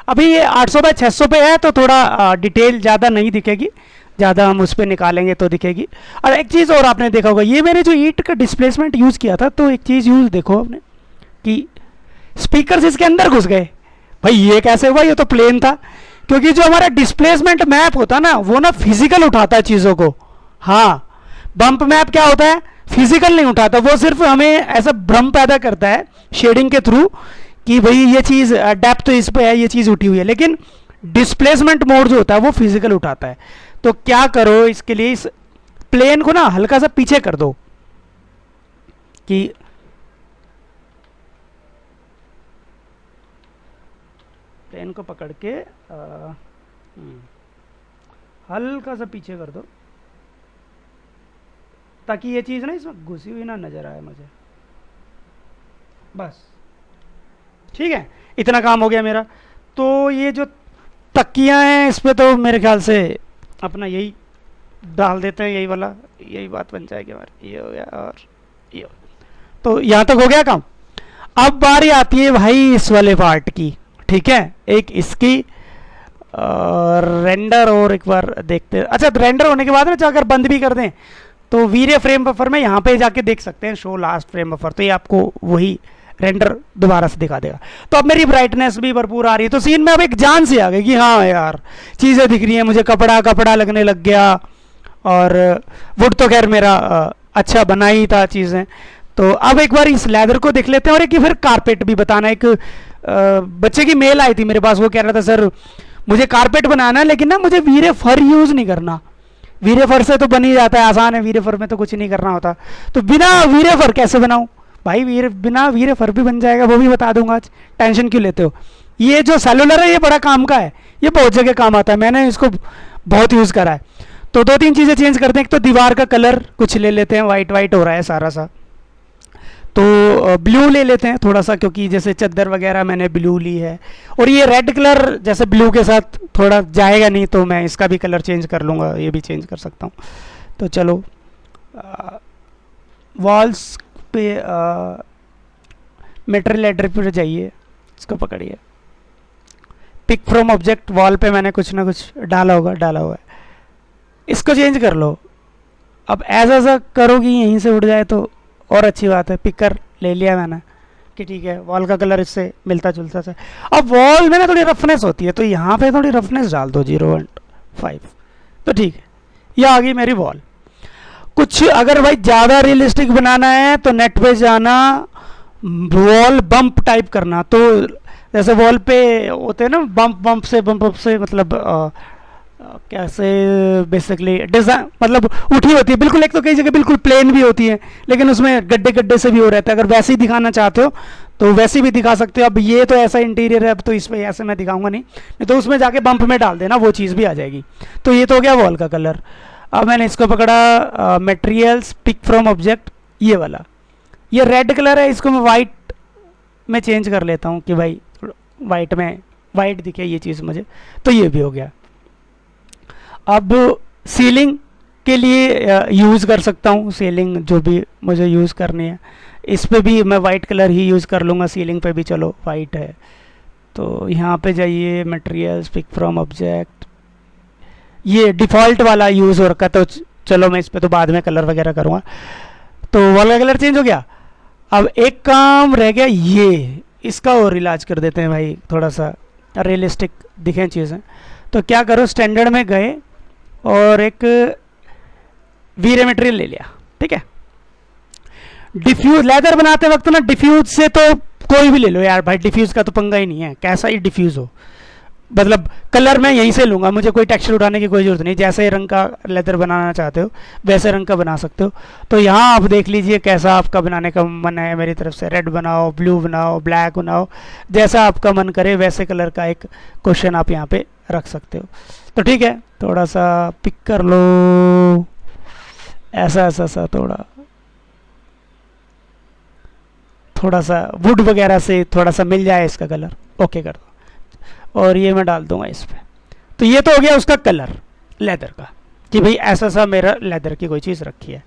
अभी ये 800 बाय 600 पे है तो थोड़ा डिटेल ज़्यादा नहीं दिखेगी, ज़्यादा हम उस पर निकालेंगे तो दिखेगी। और एक चीज़ और आपने देखा होगा, ये मैंने जो ईट का डिस्प्लेसमेंट यूज़ किया था, तो एक चीज़ यूज़ देखो आपने कि स्पीकर इसके अंदर घुस गए। भाई ये कैसे हुआ, ये तो प्लेन था, क्योंकि जो हमारा डिस्प्लेसमेंट मैप होता है ना वो ना फिजिकल उठाता है चीज़ों को। हाँ, बम्प मैप क्या होता है, फिजिकल नहीं उठाता, वो सिर्फ हमें ऐसा भ्रम पैदा करता है शेडिंग के थ्रू कि भाई ये चीज़ डेप्थ इस पे है, ये चीज़ उठी हुई है, लेकिन डिस्प्लेसमेंट मोड जो होता है वो फिजिकल उठाता है। तो क्या करो इसके लिए, इस प्लेन को ना हल्का सा पीछे कर दो कि प्लेन को पकड़ के हल्का सा पीछे कर दो ताकि ये चीज़ ना इसमें घुसी हुई ना नजर आए मुझे, बस ठीक है। इतना काम हो गया मेरा। तो ये जो तकियां हैं इस पे तो मेरे ख्याल से अपना यही डाल देते हैं, यही वाला, यही बात बन जाएगी हमारी। ये हो गया और ये हो गया। तो यहाँ तक हो गया काम। अब बारी आती है भाई इस वाले पार्ट की, ठीक है, एक इसकी रेंडर और एक बार देखते हैं। अच्छा, रेंडर होने के बाद ना अगर बंद भी कर दें तो वीरे फ्रेम बफर में यहाँ पे जाके देख सकते हैं शो लास्ट फ्रेम बफर, तो ये आपको वही रेंडर दोबारा से दिखा देगा। तो अब मेरी ब्राइटनेस भी भरपूर आ रही है, तो सीन में अब एक जान सी आ गई कि हाँ यार चीज़ें दिख रही हैं मुझे, कपड़ा कपड़ा लगने लग गया। और वुड तो खैर मेरा अच्छा बना ही था चीज़ें। तो अब एक बार इस लेदर को देख लेते हैं। और एक फिर कारपेट भी बताना, एक बच्चे की मेल आई थी मेरे पास, वो कह रहा था सर मुझे कारपेट बनाना है, लेकिन ना मुझे वीरे फर यूज नहीं करना। वीरे फर से तो बन ही जाता है, आसान है, वीरे फर में तो कुछ नहीं करना होता। तो बिना वीरे फर कैसे बनाऊं भाई? बिना वीरे फर भी बन जाएगा, वो भी बता दूंगा आज, टेंशन क्यों लेते हो। ये जो सेलुलर है ये बड़ा काम का है, ये बहुत जगह काम आता है, मैंने इसको बहुत यूज करा है। तो दो तीन चीजें चेंज करते हैं। एक तो दीवार का कलर कुछ ले लेते हैं, वाइट वाइट हो रहा है सारा सा, तो ब्लू ले लेते हैं थोड़ा सा, क्योंकि जैसे चादर वगैरह मैंने ब्लू ली है, और ये रेड कलर जैसे ब्लू के साथ थोड़ा जाएगा नहीं, तो मैं इसका भी कलर चेंज कर लूँगा, ये भी चेंज कर सकता हूँ। तो चलो वॉल्स पे मटेरियल एडर पर जाइए, इसको पकड़िए, पिक फ्रॉम ऑब्जेक्ट, वॉल पे मैंने कुछ ना कुछ डाला हुआ है, इसको चेंज कर लो। अब ऐसा करोगी यहीं से उड़ जाए तो और अच्छी बात है। पिकर ले लिया मैंने कि ठीक है, वॉल का कलर इससे मिलता जुलता सा। अब वॉल में ना थोड़ी रफनेस होती है, तो यहाँ पे थोड़ी रफनेस डाल दो 0.5, तो ठीक है, ये आ गई मेरी वॉल। कुछ अगर भाई ज़्यादा रियलिस्टिक बनाना है तो नेट पे जाना, वॉल बम्प टाइप करना। तो जैसे वॉल पे होते हैं ना बम्प से मतलब कैसे बेसिकली डिज़ाइन, मतलब उठी होती है बिल्कुल, एक तो कई जगह बिल्कुल प्लेन भी होती है, लेकिन उसमें गड्ढे गड्ढे से भी हो रहता है। अगर वैसे ही दिखाना चाहते हो तो वैसे भी दिखा सकते हो। अब ये तो ऐसा इंटीरियर है, अब तो इस पर ऐसे मैं दिखाऊंगा नहीं तो उसमें जाके बम्प में डाल देना, वो चीज़ भी आ जाएगी। तो ये तो हो गया वॉल का कलर। अब मैंने इसको पकड़ा, मटेरियल्स पिक फ्रॉम ऑब्जेक्ट, ये वाला, ये रेड कलर है, इसको मैं वाइट में चेंज कर लेता हूँ कि भाई वाइट में वाइट दिखे ये चीज़ मुझे। तो ये भी हो गया। अब सीलिंग के लिए यूज़ कर सकता हूँ, सीलिंग जो भी मुझे यूज़ करनी है, इस पे भी मैं वाइट कलर ही यूज़ कर लूँगा। सीलिंग पे भी चलो वाइट है, तो यहाँ पे जाइए, मटेरियल्स पिक फ्रॉम ऑब्जेक्ट, ये डिफ़ॉल्ट वाला यूज़ हो रखा, तो चलो मैं इस पे तो बाद में कलर वगैरह करूँगा। तो वॉल का कलर चेंज हो गया। अब एक काम रह गया, ये इसका और इलाज कर देते हैं भाई, थोड़ा सा रियलिस्टिक दिखें चीज़ें। तो क्या करो, स्टैंडर्ड में गए और एक वीरे मटेरियल ले लिया, ठीक है। डिफ्यूज लेदर बनाते वक्त ना, डिफ्यूज से तो कोई भी ले लो यार भाई, डिफ्यूज का तो पंगा ही नहीं है, कैसा ही डिफ्यूज हो, मतलब कलर मैं यहीं से लूँगा, मुझे कोई टेक्सचर उठाने की कोई ज़रूरत नहीं। जैसे रंग का लेदर बनाना चाहते हो वैसे रंग का बना सकते हो। तो यहाँ आप देख लीजिए कैसा आपका बनाने का मन है, मेरी तरफ से रेड बनाओ, ब्लू बनाओ, ब्लैक बनाओ, जैसा आपका मन करे वैसे कलर का एक क्वेश्चन आप यहाँ पे रख सकते हो। तो ठीक है, थोड़ा सा पिक कर लो, ऐसा ऐसा सा, थोड़ा सा वुड वगैरह से थोड़ा सा मिल जाए इसका कलर, ओके कर दो, और ये मैं डाल दूंगा इस पर। तो ये तो हो गया उसका कलर लेदर का, कि भाई ऐसा सा मेरा लेदर की कोई चीज़ रखी है।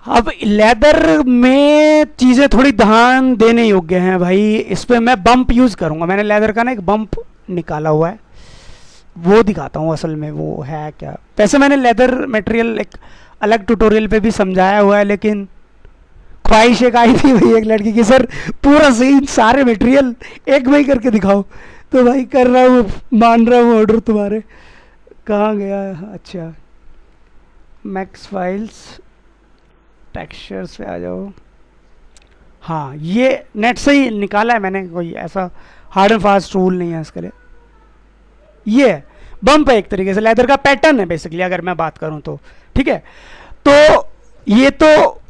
अब लेदर में चीज़ें थोड़ी ध्यान देने योग्य हैं भाई, इस पर मैं बम्प यूज़ करूँगा। मैंने लेदर का ना एक बम्प निकाला हुआ है, वो दिखाता हूँ असल में वो है क्या। वैसे मैंने लेदर मटेरियल एक अलग ट्यूटोरियल पे भी समझाया हुआ है, लेकिन ख्वाहिश एक आई थी भाई एक लड़की की, सर पूरा सीन सारे मटेरियल एक में ही करके दिखाओ। तो भाई कर रहा हूँ, मान रहा हूँ ऑर्डर तुम्हारे। कहाँ गया, अच्छा मैक्स फाइल्स, टेक्सचर्स पे आ जाओ। हाँ, ये नेट से ही निकाला है मैंने, कोई ऐसा हार्ड एंड फास्ट रूल नहीं है इसके लिए। ये बम्प है एक तरीके से, लेदर का पैटर्न है बेसिकली अगर मैं बात करूं तो, ठीक है। तो ये तो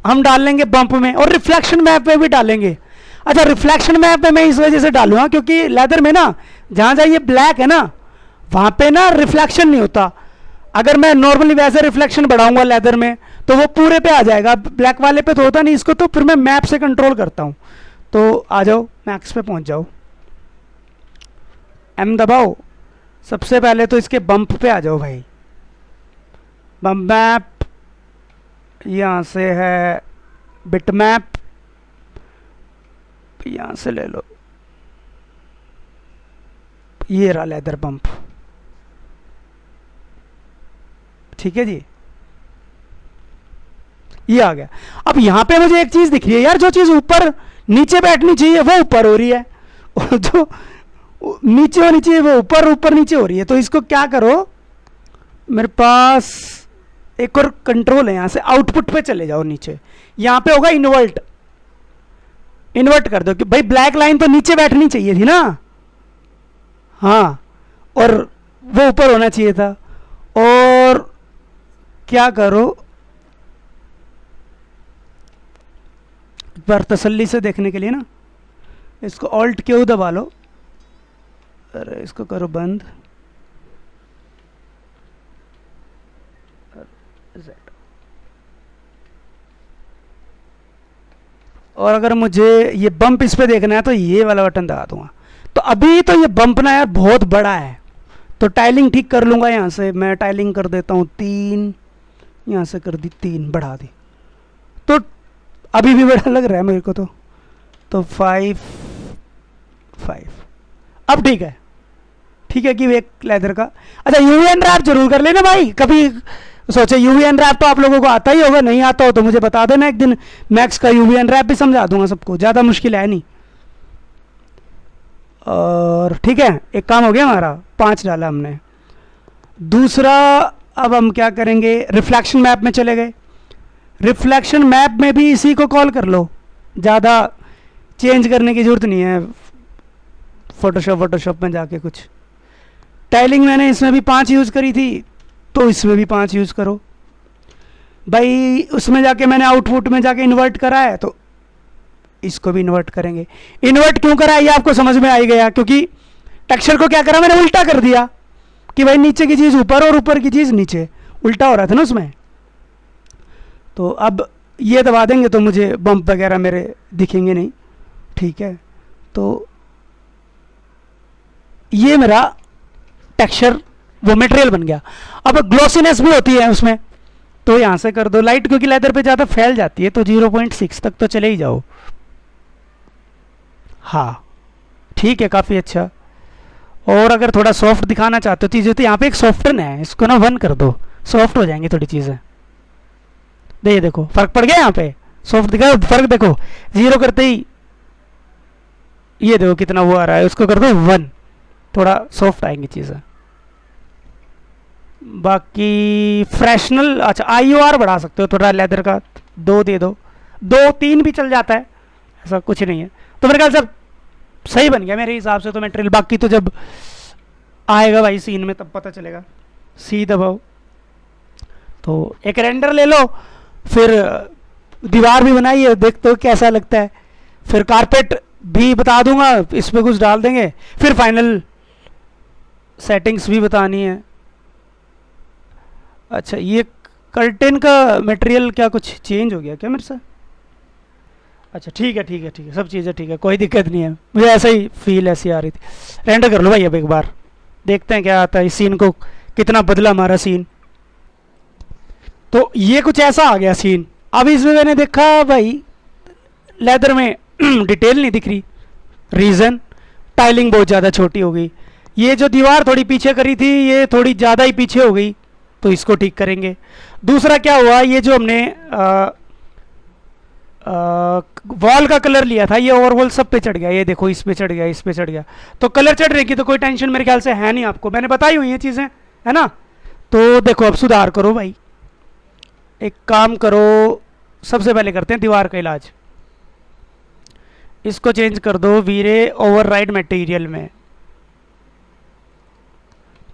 हम डाल लेंगे बम्प में, और रिफ्लेक्शन मैप में भी डालेंगे। अच्छा, रिफ्लेक्शन मैप में मैं इस वजह से डालूंगा क्योंकि लेदर में ना जहां जहां ये ब्लैक है ना, वहां पे ना रिफ्लेक्शन नहीं होता। अगर मैं नॉर्मली वैसे रिफ्लेक्शन बढ़ाऊंगा लेदर में तो वो पूरे पे आ जाएगा, ब्लैक वाले पे तो होता नहीं इसको, तो फिर मैं मैप से कंट्रोल करता हूं। तो आ जाओ, मैक्स पे पहुंच जाओ, एम दबाओ। सबसे पहले तो इसके बम्प पे आ जाओ भाई, बम्प मैप, यहाँ से है बिट मैप, यहाँ से ले लो, ये रहा लेदर बम्प, ठीक है जी, ये आ गया। अब यहां पे मुझे एक चीज दिख रही है यार, जो चीज ऊपर नीचे बैठनी चाहिए वो ऊपर हो रही है, और जो नीचे होनी चाहिए वो ऊपर ऊपर नीचे हो रही है। तो इसको क्या करो, मेरे पास एक और कंट्रोल है, यहां से आउटपुट पे चले जाओ नीचे, यहां पे होगा इन्वर्ट, इन्वर्ट कर दो कि भाई ब्लैक लाइन तो नीचे बैठनी चाहिए थी ना, हाँ, और वो ऊपर होना चाहिए था। और क्या करो, एक बार तसल्ली से देखने के लिए ना, इसको ऑल्ट क्यू दबा लो, अरे इसको करो बंद, Z। और अगर मुझे ये बम्प इस पे देखना है तो ये वाला बटन दबा दूंगा। तो अभी तो ये बम्प ना यार बहुत बड़ा है, तो टाइलिंग ठीक कर लूँगा। यहाँ से मैं टाइलिंग कर देता हूँ 3, यहाँ से कर दी 3, बढ़ा दी, तो अभी भी बड़ा लग रहा है मेरे को। तो 5 5 अब ठीक है, ठीक है कि एक लेदर का। अच्छा यूवी एन रैप जरूर कर लेना भाई, कभी सोचे यूवी एन रैप तो आप लोगों को आता ही होगा, नहीं आता हो तो मुझे बता देना, एक दिन मैक्स का यूवी एन रैप भी समझा दूंगा सबको, ज़्यादा मुश्किल है नहीं। और ठीक है, एक काम हो गया हमारा, 5 डाला हमने। दूसरा, अब हम क्या करेंगे, रिफ्लेक्शन मैप में चले गए। रिफ्लेक्शन मैप में भी इसी को कॉल कर लो, ज़्यादा चेंज करने की ज़रूरत नहीं है फोटोशॉप में जाके कुछ। टाइलिंग मैंने इसमें भी 5 यूज़ करी थी, तो इसमें भी 5 यूज़ करो भाई। उसमें जाके मैंने आउटपुट में जाके इन्वर्ट करा है, तो इसको भी इन्वर्ट करेंगे। इन्वर्ट क्यों करा है ये आपको समझ में आ ही गया, क्योंकि टेक्सचर को क्या करा मैंने, उल्टा कर दिया कि भाई नीचे की चीज़ ऊपर और ऊपर की चीज़ नीचे, उल्टा हो रहा था ना उसमें। तो अब ये दबा देंगे तो मुझे बम्प वगैरह मेरे दिखेंगे नहीं, ठीक है। तो ये मेरा टेक्सचर वो मटेरियल बन गया। अब ग्लोसीनेस भी होती है उसमें, तो यहाँ से कर दो लाइट, क्योंकि लेदर पे ज़्यादा फैल जाती है, तो 0.6 तक तो चले ही जाओ। हाँ ठीक है, काफ़ी अच्छा। और अगर थोड़ा सॉफ्ट दिखाना चाहते हो चीज़ें, तो यहाँ पे एक सॉफ्टन है, इसको ना 1 कर दो, सॉफ्ट हो जाएंगी थोड़ी चीज़ें। देखो फर्क पड़ गया, यहाँ पे सॉफ्ट दिखा, फर्क देखो 0 करते ही ये देखो कितना वो आ रहा है, उसको कर दो 1, थोड़ा सॉफ्ट आएंगी चीज़ें। बाकी फ्रेशनल, अच्छा IOR बढ़ा सकते हो थोड़ा लेदर का, 2 दे दो, 2 3 भी चल जाता है, ऐसा कुछ नहीं है। तो मेरे ख्याल से सही बन गया मेरे हिसाब से तो मटेरियल। बाकी तो जब आएगा भाई सीन में तब पता चलेगा। सी दबाओ, तो एक रेंडर ले लो, फिर दीवार भी बनाइए, देखते हो कैसा लगता है। फिर कारपेट भी बता दूंगा, इस पर कुछ डाल देंगे, फिर फाइनल सेटिंग्स भी बतानी है। अच्छा ये कर्टेन का मटेरियल क्या कुछ चेंज हो गया क्या मेरे से? अच्छा ठीक है ठीक है ठीक है, सब चीज़ें ठीक है, कोई दिक्कत नहीं है, मुझे ऐसा ही फील ऐसी आ रही थी। रेंडर कर लो भाई अब एक बार, देखते हैं क्या आता है, इस सीन को कितना बदला हमारा सीन। तो ये कुछ ऐसा आ गया सीन। अब इसमें मैंने देखा भाई लेदर में डिटेल नहीं दिख रही, रीज़न टाइलिंग बहुत ज़्यादा छोटी हो गई। ये जो दीवार थोड़ी पीछे करी थी ये थोड़ी ज़्यादा ही पीछे हो गई, तो इसको ठीक करेंगे। दूसरा क्या हुआ, ये जो हमने वॉल का कलर लिया था, ये ओवरऑल सब पे चढ़ गया, ये देखो इस पे चढ़ गया, इस पे चढ़ गया। तो कलर चढ़ने की तो कोई टेंशन मेरे ख्याल से है नहीं, आपको मैंने बताई हुई ये चीज़ें, है ना। तो देखो अब सुधार करो भाई, एक काम करो, सबसे पहले करते हैं दीवार का इलाज। इसको चेंज कर दो वीरे ओवरराइड मटेरियल में,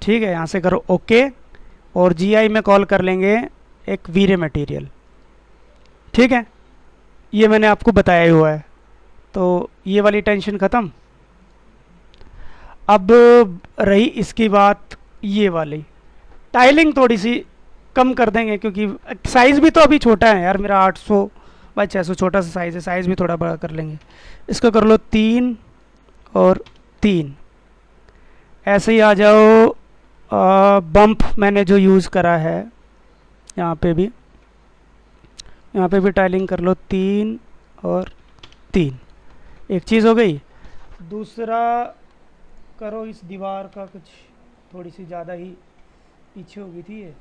ठीक है। यहाँ से करो ओके, और GI में कॉल कर लेंगे एक वीरे मटेरियल, ठीक है। ये मैंने आपको बताया हुआ है, तो ये वाली टेंशन ख़त्म। अब रही इसकी बात, ये वाली टाइलिंग थोड़ी सी कम कर देंगे, क्योंकि साइज़ भी तो अभी छोटा है यार मेरा, 800 बाई 600 छोटा सा साइज़ है, साइज़ भी थोड़ा बड़ा कर लेंगे। इसको कर लो 3 और 3, ऐसे ही आ जाओ। बम्प मैंने जो यूज़ करा है, यहाँ पे भी टाइलिंग कर लो 3 और 3, एक चीज़ हो गई। दूसरा करो इस दीवार का कुछ, थोड़ी सी ज़्यादा ही पीछे हो गई थी ये,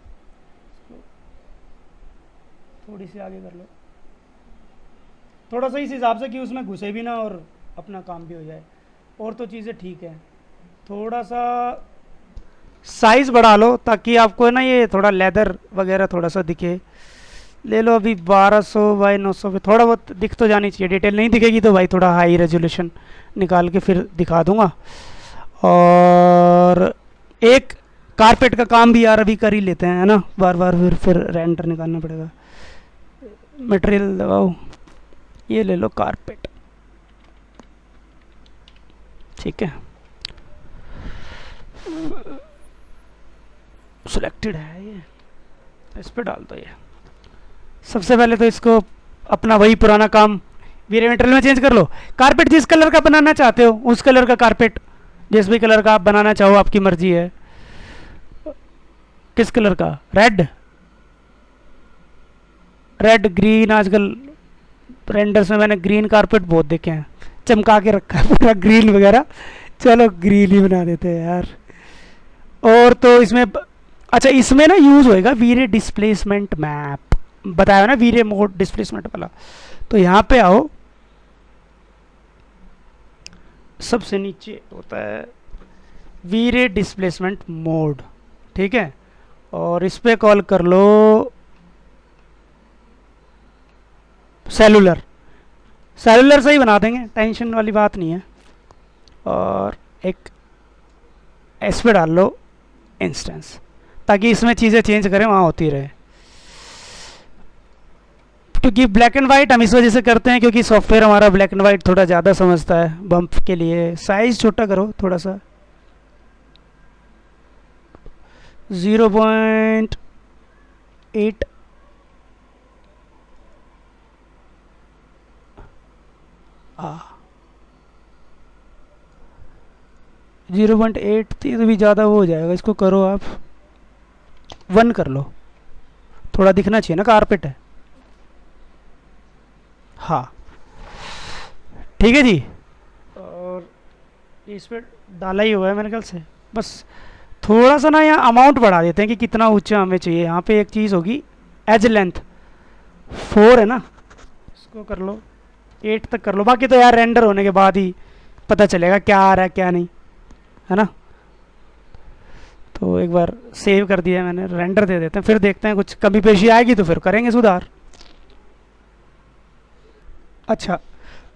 थोड़ी सी आगे कर लो, थोड़ा सा इस हिसाब से कि उसमें घुसे भी ना और अपना काम भी हो जाए। और तो चीज़ें ठीक है, थोड़ा सा साइज़ बढ़ा लो ताकि आपको ना ये थोड़ा लेदर वगैरह थोड़ा सा दिखे। ले लो अभी 1200 बाई 900 पे, थोड़ा बहुत दिख तो जानी चाहिए, डिटेल नहीं दिखेगी तो भाई थोड़ा हाई रेजोल्यूशन निकाल के फिर दिखा दूंगा। और एक कारपेट का काम भी यार अभी कर ही लेते हैं, है ना, बार बार फिर रेंडर निकालना पड़ेगा। मटेरियल दबाओ, ये ले लो कारपेट, ठीक है, सिलेक्टेड है ये, इस पे डाल दो ये। सबसे पहले तो इसको अपना वही पुराना काम वीरे मटेरियल में चेंज कर लो। कारपेट जिस कलर का बनाना चाहते हो उस कलर का कारपेट, जिस भी कलर का आप बनाना चाहो आपकी मर्जी है। किस कलर का? रेड, रेड ग्रीन, आजकल रेंडर्स में मैंने ग्रीन कारपेट बहुत देखे हैं, चमका के रखा है पूरा ग्रीन वगैरह। चलो ग्रीन ही बना देते हैं यार। और तो इसमें अच्छा, इसमें ना यूज होएगा वीरे डिस्प्लेसमेंट मैप, बताया ना, वीरे मोड डिस्प्लेसमेंट वाला। तो यहाँ पे आओ, सबसे नीचे होता है वीरे डिस्प्लेसमेंट मोड, ठीक है, और इस पे कॉल कर लो सेलुलर। सेलुलर से ही बना देंगे, टेंशन वाली बात नहीं है। और एक इस पे डाल लो इंस्टेंस, ताकि इसमें चीज़ें चेंज करें वहाँ होती रहे। क्योंकि ब्लैक एंड वाइट हम इस वजह से करते हैं क्योंकि सॉफ्टवेयर हमारा ब्लैक एंड वाइट थोड़ा ज़्यादा समझता है बम्प के लिए। साइज छोटा करो थोड़ा सा, 0.8, 0.8 तो भी ज़्यादा वो हो जाएगा, इसको करो आप 1 कर लो, थोड़ा दिखना चाहिए ना, कारपेट है। हाँ ठीक है जी। और इस पर डाला ही हुआ है मेरे ख्याल से, बस थोड़ा सा ना यहाँ अमाउंट बढ़ा देते हैं कि कितना ऊंचा हमें चाहिए। यहाँ पे एक चीज़ होगी, एज लेंथ 4 है ना, इसको कर लो 8 तक कर लो। बाकी तो यार रेंडर होने के बाद ही पता चलेगा क्या आ रहा है क्या नहीं, है ना। तो एक बार सेव कर दिया मैंने, रेंडर दे देते हैं, फिर देखते हैं कुछ कमी पेशी आएगी तो फिर करेंगे सुधार। अच्छा,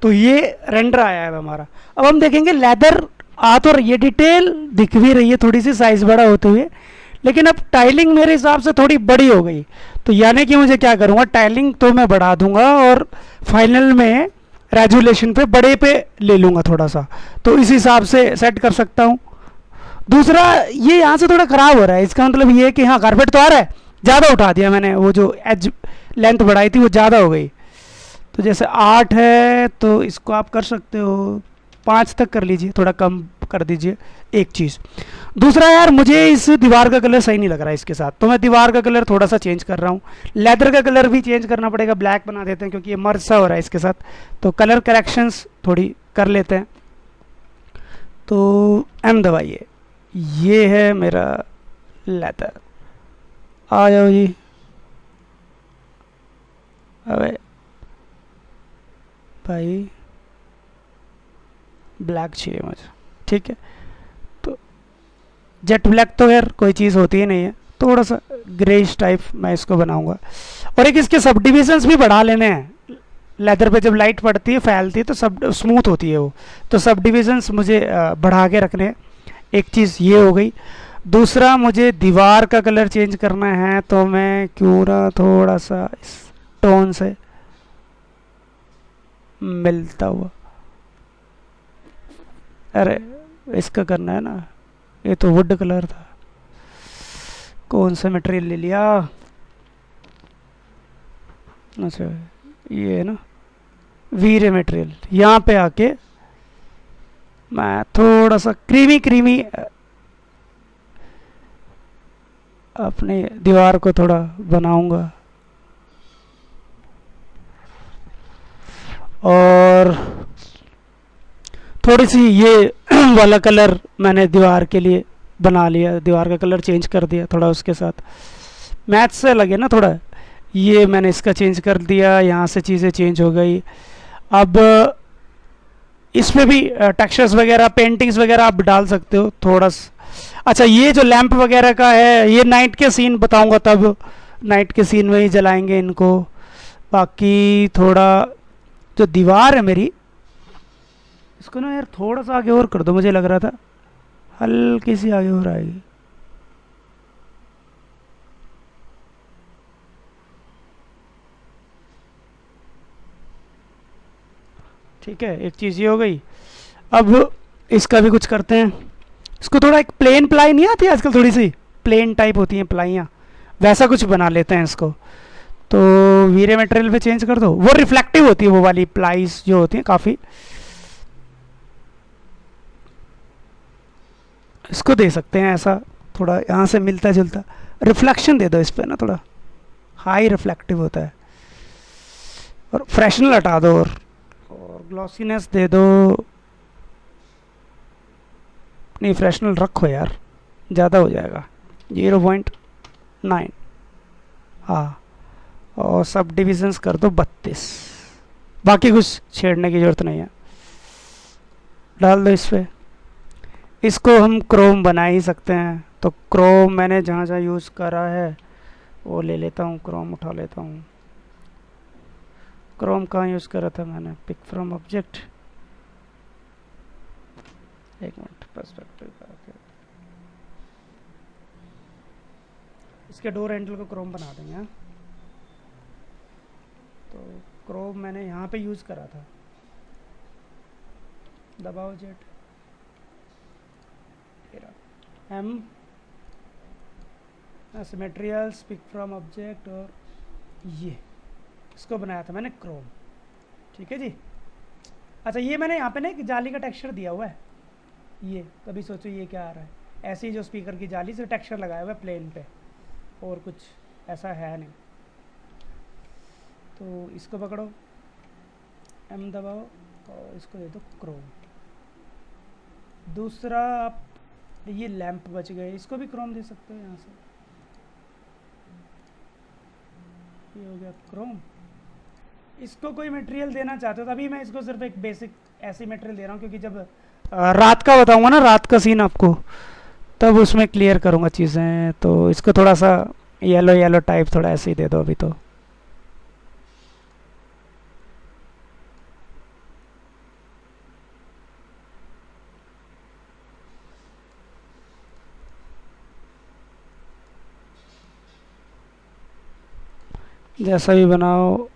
तो ये रेंडर आया है हमारा। अब हम देखेंगे लेदर आ तो रही है, डिटेल दिख भी रही है थोड़ी सी साइज बड़ा होते हुए, लेकिन अब टाइलिंग मेरे हिसाब से थोड़ी बड़ी हो गई। तो यानी कि मुझे क्या करूँगा, टाइलिंग तो मैं बढ़ा दूंगा और फाइनल में रेजुलेशन पे बड़े पे ले लूँगा थोड़ा सा, तो इस हिसाब से सेट कर सकता हूँ। दूसरा, ये यहाँ से थोड़ा ख़राब हो रहा है, इसका मतलब ये है कि हाँ कारपेट तो आ रहा है, ज़्यादा उठा दिया मैंने, वो जो एज लेंथ बढ़ाई थी वो ज़्यादा हो गई। तो जैसे 8 है तो इसको आप कर सकते हो 5 तक कर लीजिए, थोड़ा कम कर दीजिए, एक चीज़। दूसरा यार, मुझे इस दीवार का कलर सही नहीं लग रहा है इसके साथ, तो मैं दीवार का कलर थोड़ा सा चेंज कर रहा हूँ। लेदर का कलर भी चेंज करना पड़ेगा, ब्लैक बना देते हैं क्योंकि ये मर्ज सा हो रहा है इसके साथ, तो कलर करेक्शंस थोड़ी कर लेते हैं। तो एम दबाइए, ये है मेरा लेदर। आ जाओ जी, अबे भाई ब्लैक चाहिए मुझे, ठीक है। तो जेट ब्लैक तो यार कोई चीज़ होती ही नहीं है, थोड़ा सा ग्रेइश टाइप मैं इसको बनाऊंगा। और एक इसके सब डिविजन्स भी बढ़ा लेने हैं, लेदर पे जब लाइट पड़ती है फैलती है तो सब स्मूथ होती है वो, तो सब डिविजन्स मुझे बढ़ा के रखने हैं। एक चीज़ ये हो गई। दूसरा, मुझे दीवार का कलर चेंज करना है, तो मैं क्यों ना थोड़ा सा इस टोन से मिलता हुआ, अरे इसका करना है ना, ये तो वुड कलर था, कौन सा मटेरियल ले लिया। अच्छा ये है ना वीरे मटेरियल, यहाँ पे आके मैं थोड़ा सा क्रीमी क्रीमी अपने दीवार को थोड़ा बनाऊंगा। और थोड़ी सी ये वाला कलर मैंने दीवार के लिए बना लिया, दीवार का कलर चेंज कर दिया थोड़ा उसके साथ, मैच से लगे ना थोड़ा, ये मैंने इसका चेंज कर दिया, यहाँ से चीज़ें चेंज हो गई। अब इसमें भी टेक्सचर्स वगैरह, पेंटिंग्स वगैरह आप डाल सकते हो थोड़ा सा। अच्छा, ये जो लैंप वगैरह का है, ये नाइट के सीन बताऊंगा, तब नाइट के सीन में ही जलाएंगे इनको। बाकी थोड़ा जो दीवार है मेरी, इसको ना यार थोड़ा सा आगे और कर दो, मुझे लग रहा था हल्की सी आगे और आएगी। ठीक है, एक चीज़ ये हो गई। अब इसका भी कुछ करते हैं। इसको थोड़ा एक प्लेन प्लाई नहीं आती आजकल, थोड़ी सी प्लेन टाइप होती हैं प्लाइयाँ, वैसा कुछ बना लेते हैं इसको। तो वीरे मटेरियल पे चेंज कर दो, वो रिफ्लेक्टिव होती है वो वाली प्लाईज जो होती हैं काफ़ी। इसको दे सकते हैं ऐसा, थोड़ा यहाँ से मिलता जुलता रिफ्लेक्शन दे दो इस पर ना, थोड़ा हाई रिफ्लेक्टिव होता है। और फ्रेशनल हटा दो, और ग्लॉसीनेस दे दो। नहीं, फ्रेशनल रखो यार, ज़्यादा हो जाएगा, 0.9। हाँ, और सब डिविजन्स कर दो 32। बाकी कुछ छेड़ने की ज़रूरत नहीं है, डाल दो इस पर। इसको हम क्रोम बना ही सकते हैं, तो क्रोम मैंने जहाँ जहाँ यूज़ करा है वो ले लेता हूँ, क्रोम उठा लेता हूँ। क्रोम कहाँ यूज़ करा था मैंने, पिक फ्रॉम ऑब्जेक्ट, एक मिनट, पर्सपेक्टिव का इसके डोर हैंडल को क्रोम बना देंगे। हाँ, तो क्रोम मैंने यहाँ पे यूज़ करा था, दबाओ जेट, एम सिमेट्रियल्स, पिक फ्रॉम ऑब्जेक्ट, और ये इसको बनाया था मैंने क्रोम। ठीक है जी। अच्छा, ये मैंने यहाँ पे ना एक जाली का टेक्सचर दिया हुआ है, ये कभी सोचो ये क्या आ रहा है, ऐसे ही जो स्पीकर की जाली से टेक्सचर लगाया हुआ है प्लेन पे, और कुछ ऐसा है नहीं। तो इसको पकड़ो, एम दबाओ, और इसको दे दो क्रोम। दूसरा आप, ये लैंप बच गए, इसको भी क्रोम दे सकते हो यहाँ से, ये हो गया क्रोम। इसको कोई मटेरियल देना चाहते हो तो अभी मैं इसको सिर्फ एक बेसिक ऐसी मटेरियल दे रहा हूँ, क्योंकि जब रात का बताऊंगा ना, रात का सीन आपको, तब उसमें क्लियर करूँगा चीज़ें। तो इसको थोड़ा सा येलो येलो टाइप थोड़ा ऐसे ही दे दो अभी तो। जैसा भी बनाओ,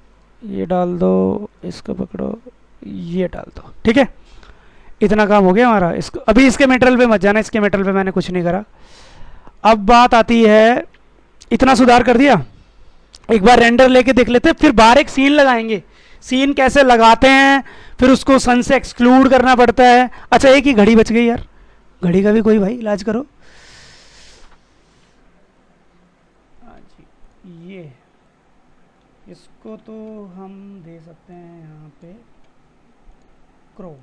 ये डाल दो, इसको पकड़ो, ये डाल दो, ठीक है। इतना काम हो गया हमारा। इसको अभी इसके मटेरियल पे मत जाना, इसके मटेरियल पे मैंने कुछ नहीं करा। अब बात आती है, इतना सुधार कर दिया, एक बार रेंडर लेके देख लेते हैं, फिर बाहर एक सीन लगाएंगे। सीन कैसे लगाते हैं, फिर उसको सन से एक्सक्लूड करना पड़ता है। अच्छा, एक ही घड़ी बच गई यार, घड़ी का भी कोई भाई इलाज करो। हाँ जी, ये इसको तो हम दे सकते हैं यहाँ पे क्रोम।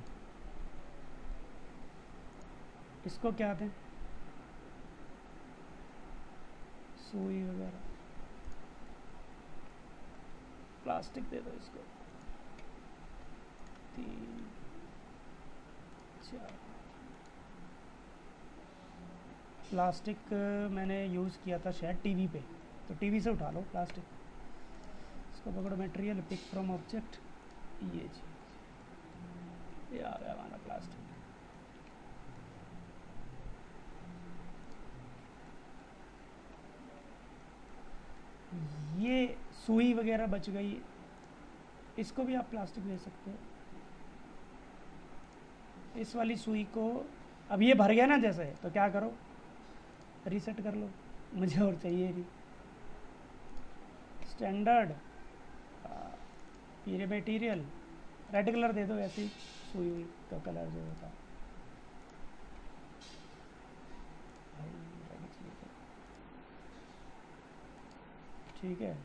इसको क्या दें, सुई वगैरह, प्लास्टिक दे दो इसको, 3 4। प्लास्टिक मैंने यूज़ किया था शायद टीवी पे, तो टीवी से उठा लो प्लास्टिक। इसको पकड़ो, मटेरियल, पिक फ्रॉम ऑब्जेक्ट, ये जी, ये आ गया हमारा प्लास्टिक। ये सुई वगैरह बच गई, इसको भी आप प्लास्टिक दे सकते हो। इस वाली सुई को, अब ये भर गया ना जैसे, तो क्या करो, रीसेट कर लो, मुझे और चाहिए नहीं। स्टैंडर्ड, ये मटेरियल, रेड कलर दे दो, ऐसी सुई हुई का कलर जो होता है। ठीक है,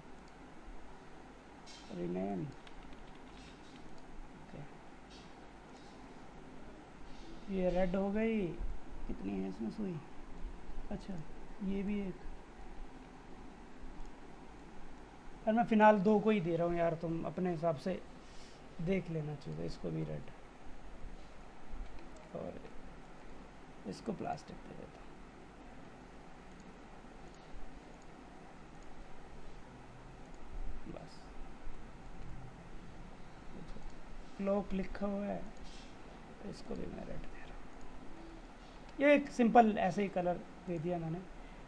रिनेम, ये रेड हो गई। कितनी है इसमें सुई, अच्छा ये भी एक, और मैं फ़िलहाल 2 को ही दे रहा हूँ यार, तुम अपने हिसाब से देख लेना चाहिए। इसको भी रेड, और इसको प्लास्टिक दे देता हूँ। बस, क्लॉक लिखा हुआ है, इसको भी मैं रेड दे रहा हूँ। ये एक सिंपल ऐसे ही कलर दे दिया मैंने।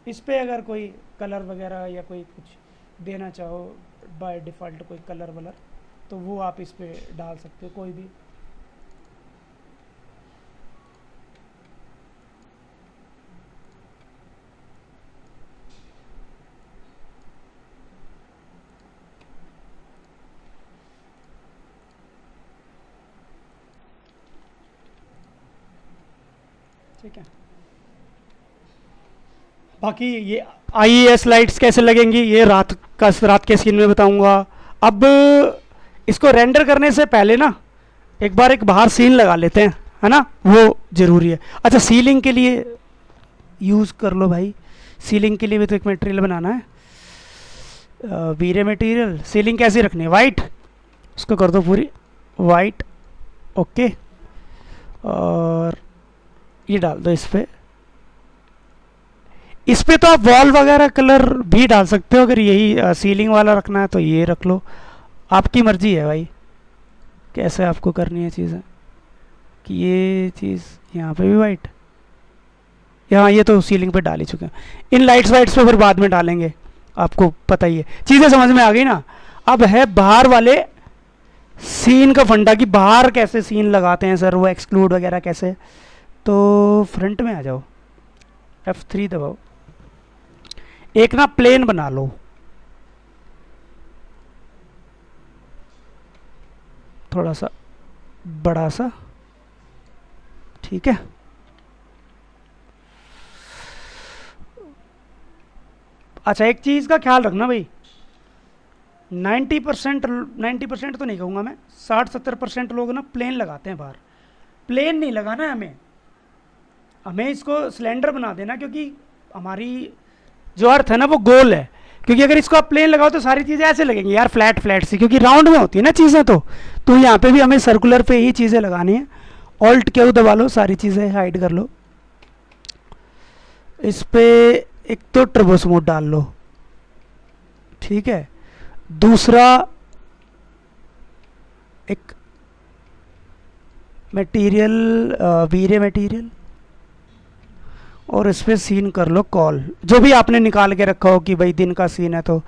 इस पे अगर कोई कलर वगैरह या कोई कुछ देना चाहो बाय डिफ़ॉल्ट, कोई कलर वलर, तो वो आप इस पे डाल सकते हो कोई भी। ठीक है। बाकी ये आईएएस लाइट्स कैसे लगेंगी ये रात के सीन में बताऊंगा। अब इसको रेंडर करने से पहले ना एक बार एक बाहर सीन लगा लेते हैं, है ना, वो ज़रूरी है। अच्छा, सीलिंग के लिए यूज़ कर लो भाई, सीलिंग के लिए भी तो एक मटेरियल बनाना है। वीरे मटेरियल, सीलिंग कैसी रखनी है, वाइट, उसको कर दो पूरी वाइट, ओके। और ये डाल दो इस पे तो आप वॉल वगैरह कलर भी डाल सकते हो, अगर यही सीलिंग वाला रखना है तो ये रख लो, आपकी मर्जी है भाई कैसे आपको करनी है चीज़ें। कि ये चीज़ यहाँ पे भी वाइट, यहाँ ये तो सीलिंग पे डाल ही चुके हैं, इन लाइट्स वाइट्स पे फिर बाद में डालेंगे, आपको पता ही है। चीज़ें समझ में आ गई ना। अब है बाहर वाले सीन का फंडा, कि बाहर कैसे सीन लगाते हैं सर, वो एक्सक्लूड वगैरह कैसे। तो फ्रंट में आ जाओ, F3 दबाओ, एक ना प्लेन बना लो, थोड़ा सा बड़ा सा, ठीक है। अच्छा, एक चीज़ का ख्याल रखना भाई, 90% तो नहीं कहूँगा मैं, 60-70% लोग ना प्लेन लगाते हैं बाहर। प्लेन नहीं लगाना है हमें, हमें इसको सिलेंडर बना देना, क्योंकि हमारी जो अर्थ है ना वो गोल है। क्योंकि अगर इसको आप प्लेन लगाओ तो सारी चीज़ें ऐसे लगेंगी यार, फ्लैट फ्लैट सी, क्योंकि राउंड में होती है ना चीज़ें। तो यहाँ पे भी हमें सर्कुलर पे ही चीज़ें लगानी है। ऑल्ट क्यू दबा लो, सारी चीज़ें हाइड कर लो। इस पे एक तो टर्बो स्मूथ डाल लो, ठीक है। दूसरा एक मटेरियल, वीरे मटेरियल, और इस पर सीन कर लो कॉल, जो भी आपने निकाल के रखा हो कि भाई दिन का सीन है तो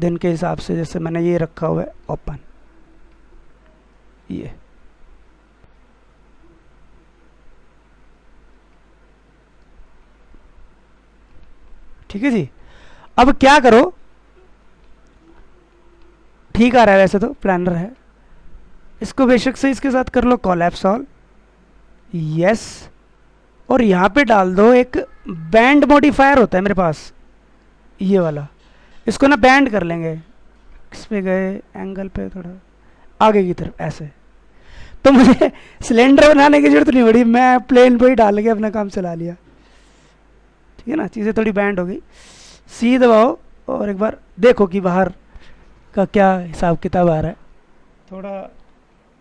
दिन के हिसाब से, जैसे मैंने ये रखा हुआ है ओपन, ये ठीक है जी। अब क्या करो, ठीक आ रहा है वैसे तो, प्लानर है, इसको बेशक से इसके साथ कर लो कोलैप्स ऑल, यस। और यहाँ पे डाल दो एक बैंड मॉडिफायर होता है मेरे पास, ये वाला, इसको ना बैंड कर लेंगे, इस पे गए एंगल पे थोड़ा आगे की तरफ ऐसे। तो मुझे सिलेंडर बनाने की जरूरत नहीं पड़ी, मैं प्लेन पे ही डाल के अपना काम चला लिया, ठीक है ना। चीज़ें थोड़ी बैंड हो गई। सी दबाओ और एक बार देखो कि बाहर का क्या हिसाब किताब आ रहा है। थोड़ा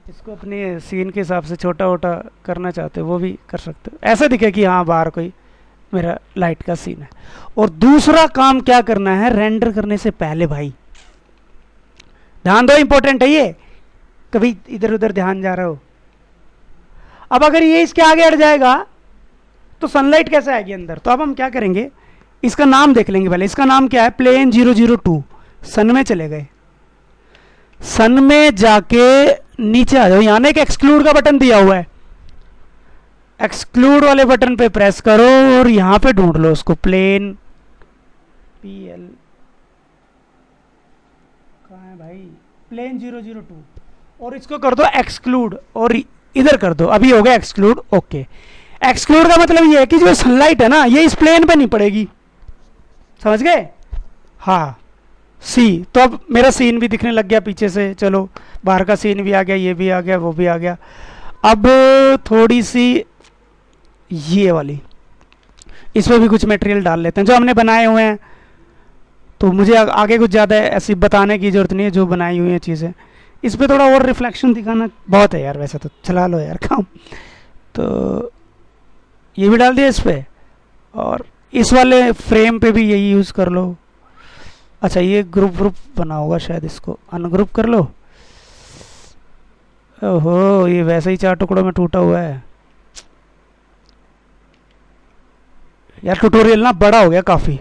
इसको अपने सीन के हिसाब से छोटा वोटा करना चाहते हो वो भी कर सकते हो, ऐसा दिखे कि हाँ बाहर कोई मेरा लाइट का सीन है। और दूसरा काम क्या करना है, रेंडर करने से पहले भाई ध्यान दो, इंपॉर्टेंट है ये, कभी इधर उधर ध्यान जा रहा हो। अब अगर ये इसके आगे हट जाएगा तो सनलाइट कैसे आएगी अंदर। तो अब हम क्या करेंगे, इसका नाम देख लेंगे पहले। इसका नाम क्या है, प्लेन 002। सन में चले गए, सन में जाके नीचे आ जाओ, यहां ना एक एक्सक्लूड का बटन दिया हुआ है, एक्सक्लूड वाले बटन पे प्रेस करो और यहां पे ढूंढ लो उसको, प्लेन PL कहाँ है भाई, प्लेन 002, और इसको कर दो एक्सक्लूड और इधर कर दो, अभी हो गया एक्सक्लूड, ओके। एक्सक्लूड का मतलब ये है कि जो सनलाइट है ना ये इस प्लेन पे नहीं पड़ेगी, समझ गए। हाँ सी, तो अब मेरा सीन भी दिखने लग गया पीछे से, चलो बाहर का सीन भी आ गया, ये भी आ गया, वो भी आ गया। अब थोड़ी सी ये वाली, इसमें भी कुछ मटेरियल डाल लेते हैं जो हमने बनाए हुए हैं। तो मुझे आगे कुछ ज़्यादा ऐसी बताने की ज़रूरत नहीं है, जो बनाई हुई हैं चीज़ें इस पर थोड़ा और रिफ्लेक्शन दिखाना बहुत है यार, वैसे तो चला लो यार काम। तो ये भी डाल दिया इस पर, और इस वाले फ्रेम पे भी यही यूज़ कर लो। अच्छा, ये ग्रुप बना होगा शायद, इसको अनग्रुप कर लो। ओहो, ये वैसे ही 4 टुकड़ों में टूटा हुआ है यार। ट्यूटोरियल ना बड़ा हो गया काफ़ी,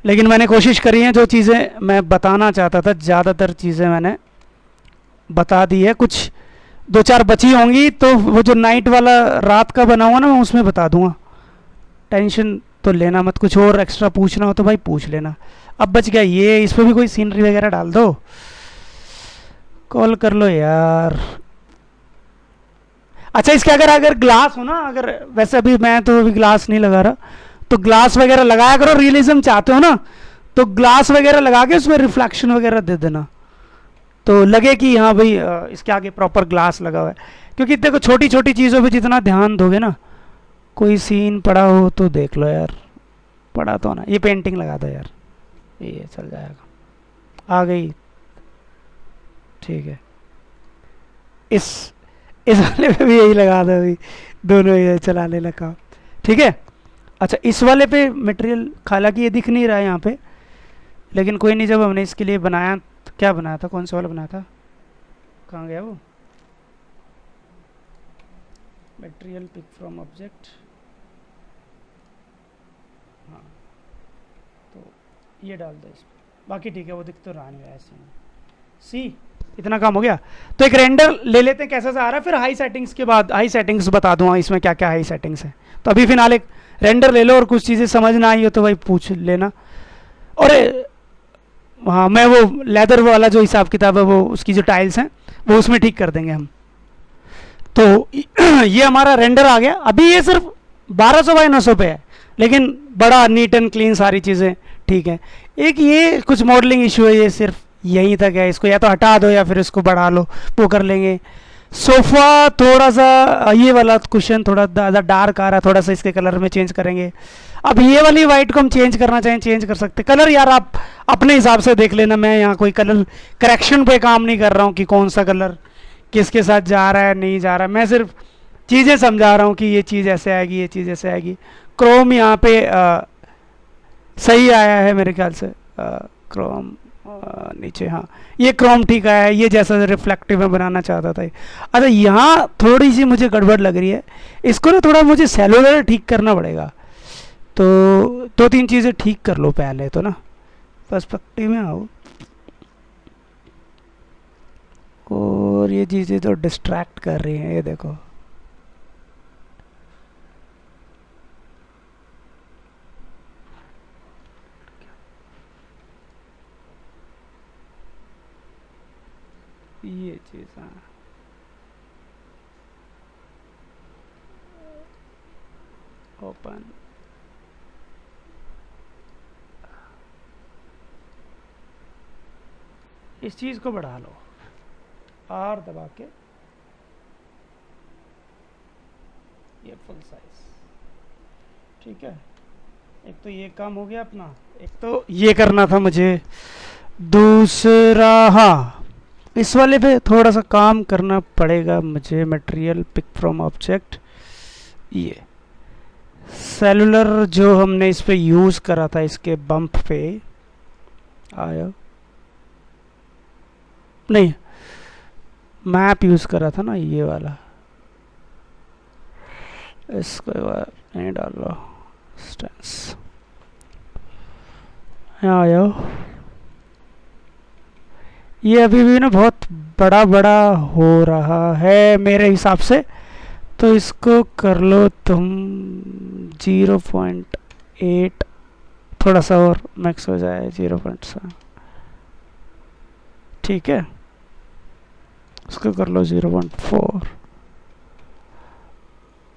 लेकिन मैंने कोशिश करी है, जो चीज़ें मैं बताना चाहता था ज़्यादातर चीज़ें मैंने बता दी है। कुछ 2-4 बची होंगी, तो वो जो नाइट वाला रात का बना हुआ ना मैं उसमें बता दूंगा, टेंशन तो लेना मत। कुछ और एक्स्ट्रा पूछना हो तो भाई पूछ लेना। अब बच गया ये, इस पर भी कोई सीनरी वगैरह डाल दो, कॉल कर लो यार। अच्छा इसके अगर अगर ग्लास हो ना, अगर वैसे अभी मैं तो अभी ग्लास नहीं लगा रहा, तो ग्लास वगैरह लगाया करो, रियलिज्म चाहते हो ना तो ग्लास वगैरह लगा के उसमें रिफ्लेक्शन वगैरह दे देना, तो लगे कि हाँ भाई इसके आगे प्रॉपर ग्लास लगा हुआ है। क्योंकि देखो छोटी छोटी चीज़ों पे जितना ध्यान दोगे ना, कोई सीन पड़ा हो तो देख लो यार, पड़ा तो ना, ये पेंटिंग लगा दो यार, ये चल जाएगा, आ गई, ठीक है। इस इस वाले पे भी यही लगा दो अभी, दोनों ये चलाने लगा, ठीक है। अच्छा इस वाले पे मटेरियल हालांकि ये दिख नहीं रहा है यहाँ पे, लेकिन कोई नहीं, जब हमने इसके लिए बनाया तो क्या बनाया था, कौन सा वाला बनाया था, कहाँ गया वो, मटेरियल पिक फ्रॉम ऑब्जेक्ट, हाँ, तो ये डाल दो इस पर, बाकी ठीक है, वो दिख तो रहा नहीं है ऐसे, सी इतना काम हो गया। तो एक रेंडर ले लेते हैं कैसा सा आ रहा है, फिर हाई सेटिंग्स के बाद हाई सेटिंग्स बता दूंगा इसमें क्या क्या हाई सेटिंग्स है। तो अभी फिलहाल एक रेंडर ले लो, और कुछ चीज़ें समझ ना आई हो तो भाई पूछ लेना। और हाँ मैं वो लेदर वाला जो हिसाब किताब है, वो उसकी जो टाइल्स हैं वो उसमें ठीक कर देंगे हम। तो ये हमारा रेंडर आ गया। अभी ये सिर्फ 1200 बाई 900 पे है, लेकिन बड़ा नीट एंड क्लीन, सारी चीज़ें ठीक है। एक ये कुछ मॉडलिंग इशू है, ये सिर्फ यहीं तक है, इसको या तो हटा दो या फिर इसको बढ़ा लो, वो कर लेंगे। सोफ़ा थोड़ा सा ये वाला कुशन थोड़ा ज़्यादा डार्क आ रहा है, थोड़ा सा इसके कलर में चेंज करेंगे। अब ये वाली वाइट को हम चेंज करना चाहें चेंज कर सकते, कलर यार आप अपने हिसाब से देख लेना, मैं यहाँ कोई कलर करेक्शन पे काम नहीं कर रहा हूँ कि कौन सा कलर किसके साथ जा रहा है नहीं जा रहा है, मैं सिर्फ चीज़ें समझा रहा हूँ कि ये चीज़ ऐसे आएगी, ये चीज़ ऐसे आएगी। क्रोम यहाँ पे सही आया है मेरे ख्याल से, क्रोम नीचे, हाँ ये क्रोम ठीक आया है, ये जैसा रिफ्लेक्टिव में बनाना चाहता था। अच्छा यहाँ थोड़ी सी मुझे गड़बड़ लग रही है, इसको ना थोड़ा मुझे सेलुलर ठीक करना पड़ेगा। तो दो तीन चीज़ें ठीक कर लो पहले तो ना, पर्सपेक्टिव में आओ, और ये चीज़ें तो डिस्ट्रैक्ट कर रही हैं, ये देखो ये चीज़, हाँ ओपन, इस चीज़ को बढ़ा लो, आर दबा के, ये फुल साइज, ठीक है। एक तो ये काम हो गया अपना, एक तो ये करना था मुझे, दूसरा हाँ इस वाले पे थोड़ा सा काम करना पड़ेगा मुझे। मटेरियल पिक फ्रॉम ऑब्जेक्ट, ये सेलुलर जो हमने इस पे यूज़ करा था, इसके बम्प पे आया नहीं, मैप यूज़ करा था ना ये वाला, इसको नहीं डाल लो, स्टेंस यहाँ आया। ये अभी भी ना बहुत बड़ा बड़ा हो रहा है मेरे हिसाब से, तो इसको कर लो तुम 0.8, थोड़ा सा और मैक्स हो जाए 0.7, ठीक है। इसको कर लो 0.4,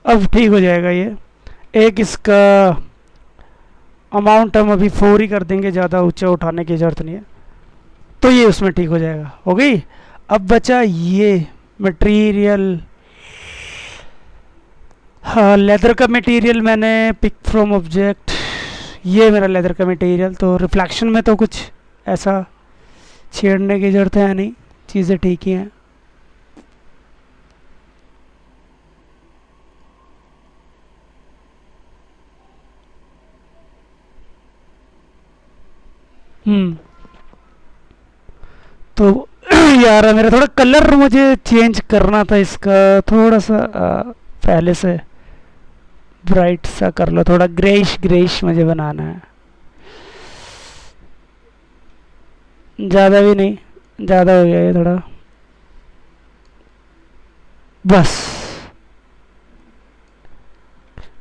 अब ठीक हो जाएगा ये। एक इसका अमाउंट हम अभी 4 ही कर देंगे, ज़्यादा ऊंचा उठाने की ज़रूरत नहीं है, तो ये उसमें ठीक हो जाएगा, हो गई। अब बचा ये मटेरियल, हाँ लेदर का मटेरियल मैंने पिक फ्रॉम ऑब्जेक्ट, ये मेरा लेदर का मटेरियल, तो रिफ्लेक्शन में तो कुछ ऐसा छेड़ने की ज़रूरत है नहीं, चीज़ें ठीक ही हैं। तो यार मेरा थोड़ा कलर मुझे चेंज करना था इसका, थोड़ा सा पहले से ब्राइट सा कर लो, थोड़ा ग्रेइश ग्रेइश मुझे बनाना है, ज़्यादा भी नहीं, ज़्यादा हो गया ये थोड़ा, बस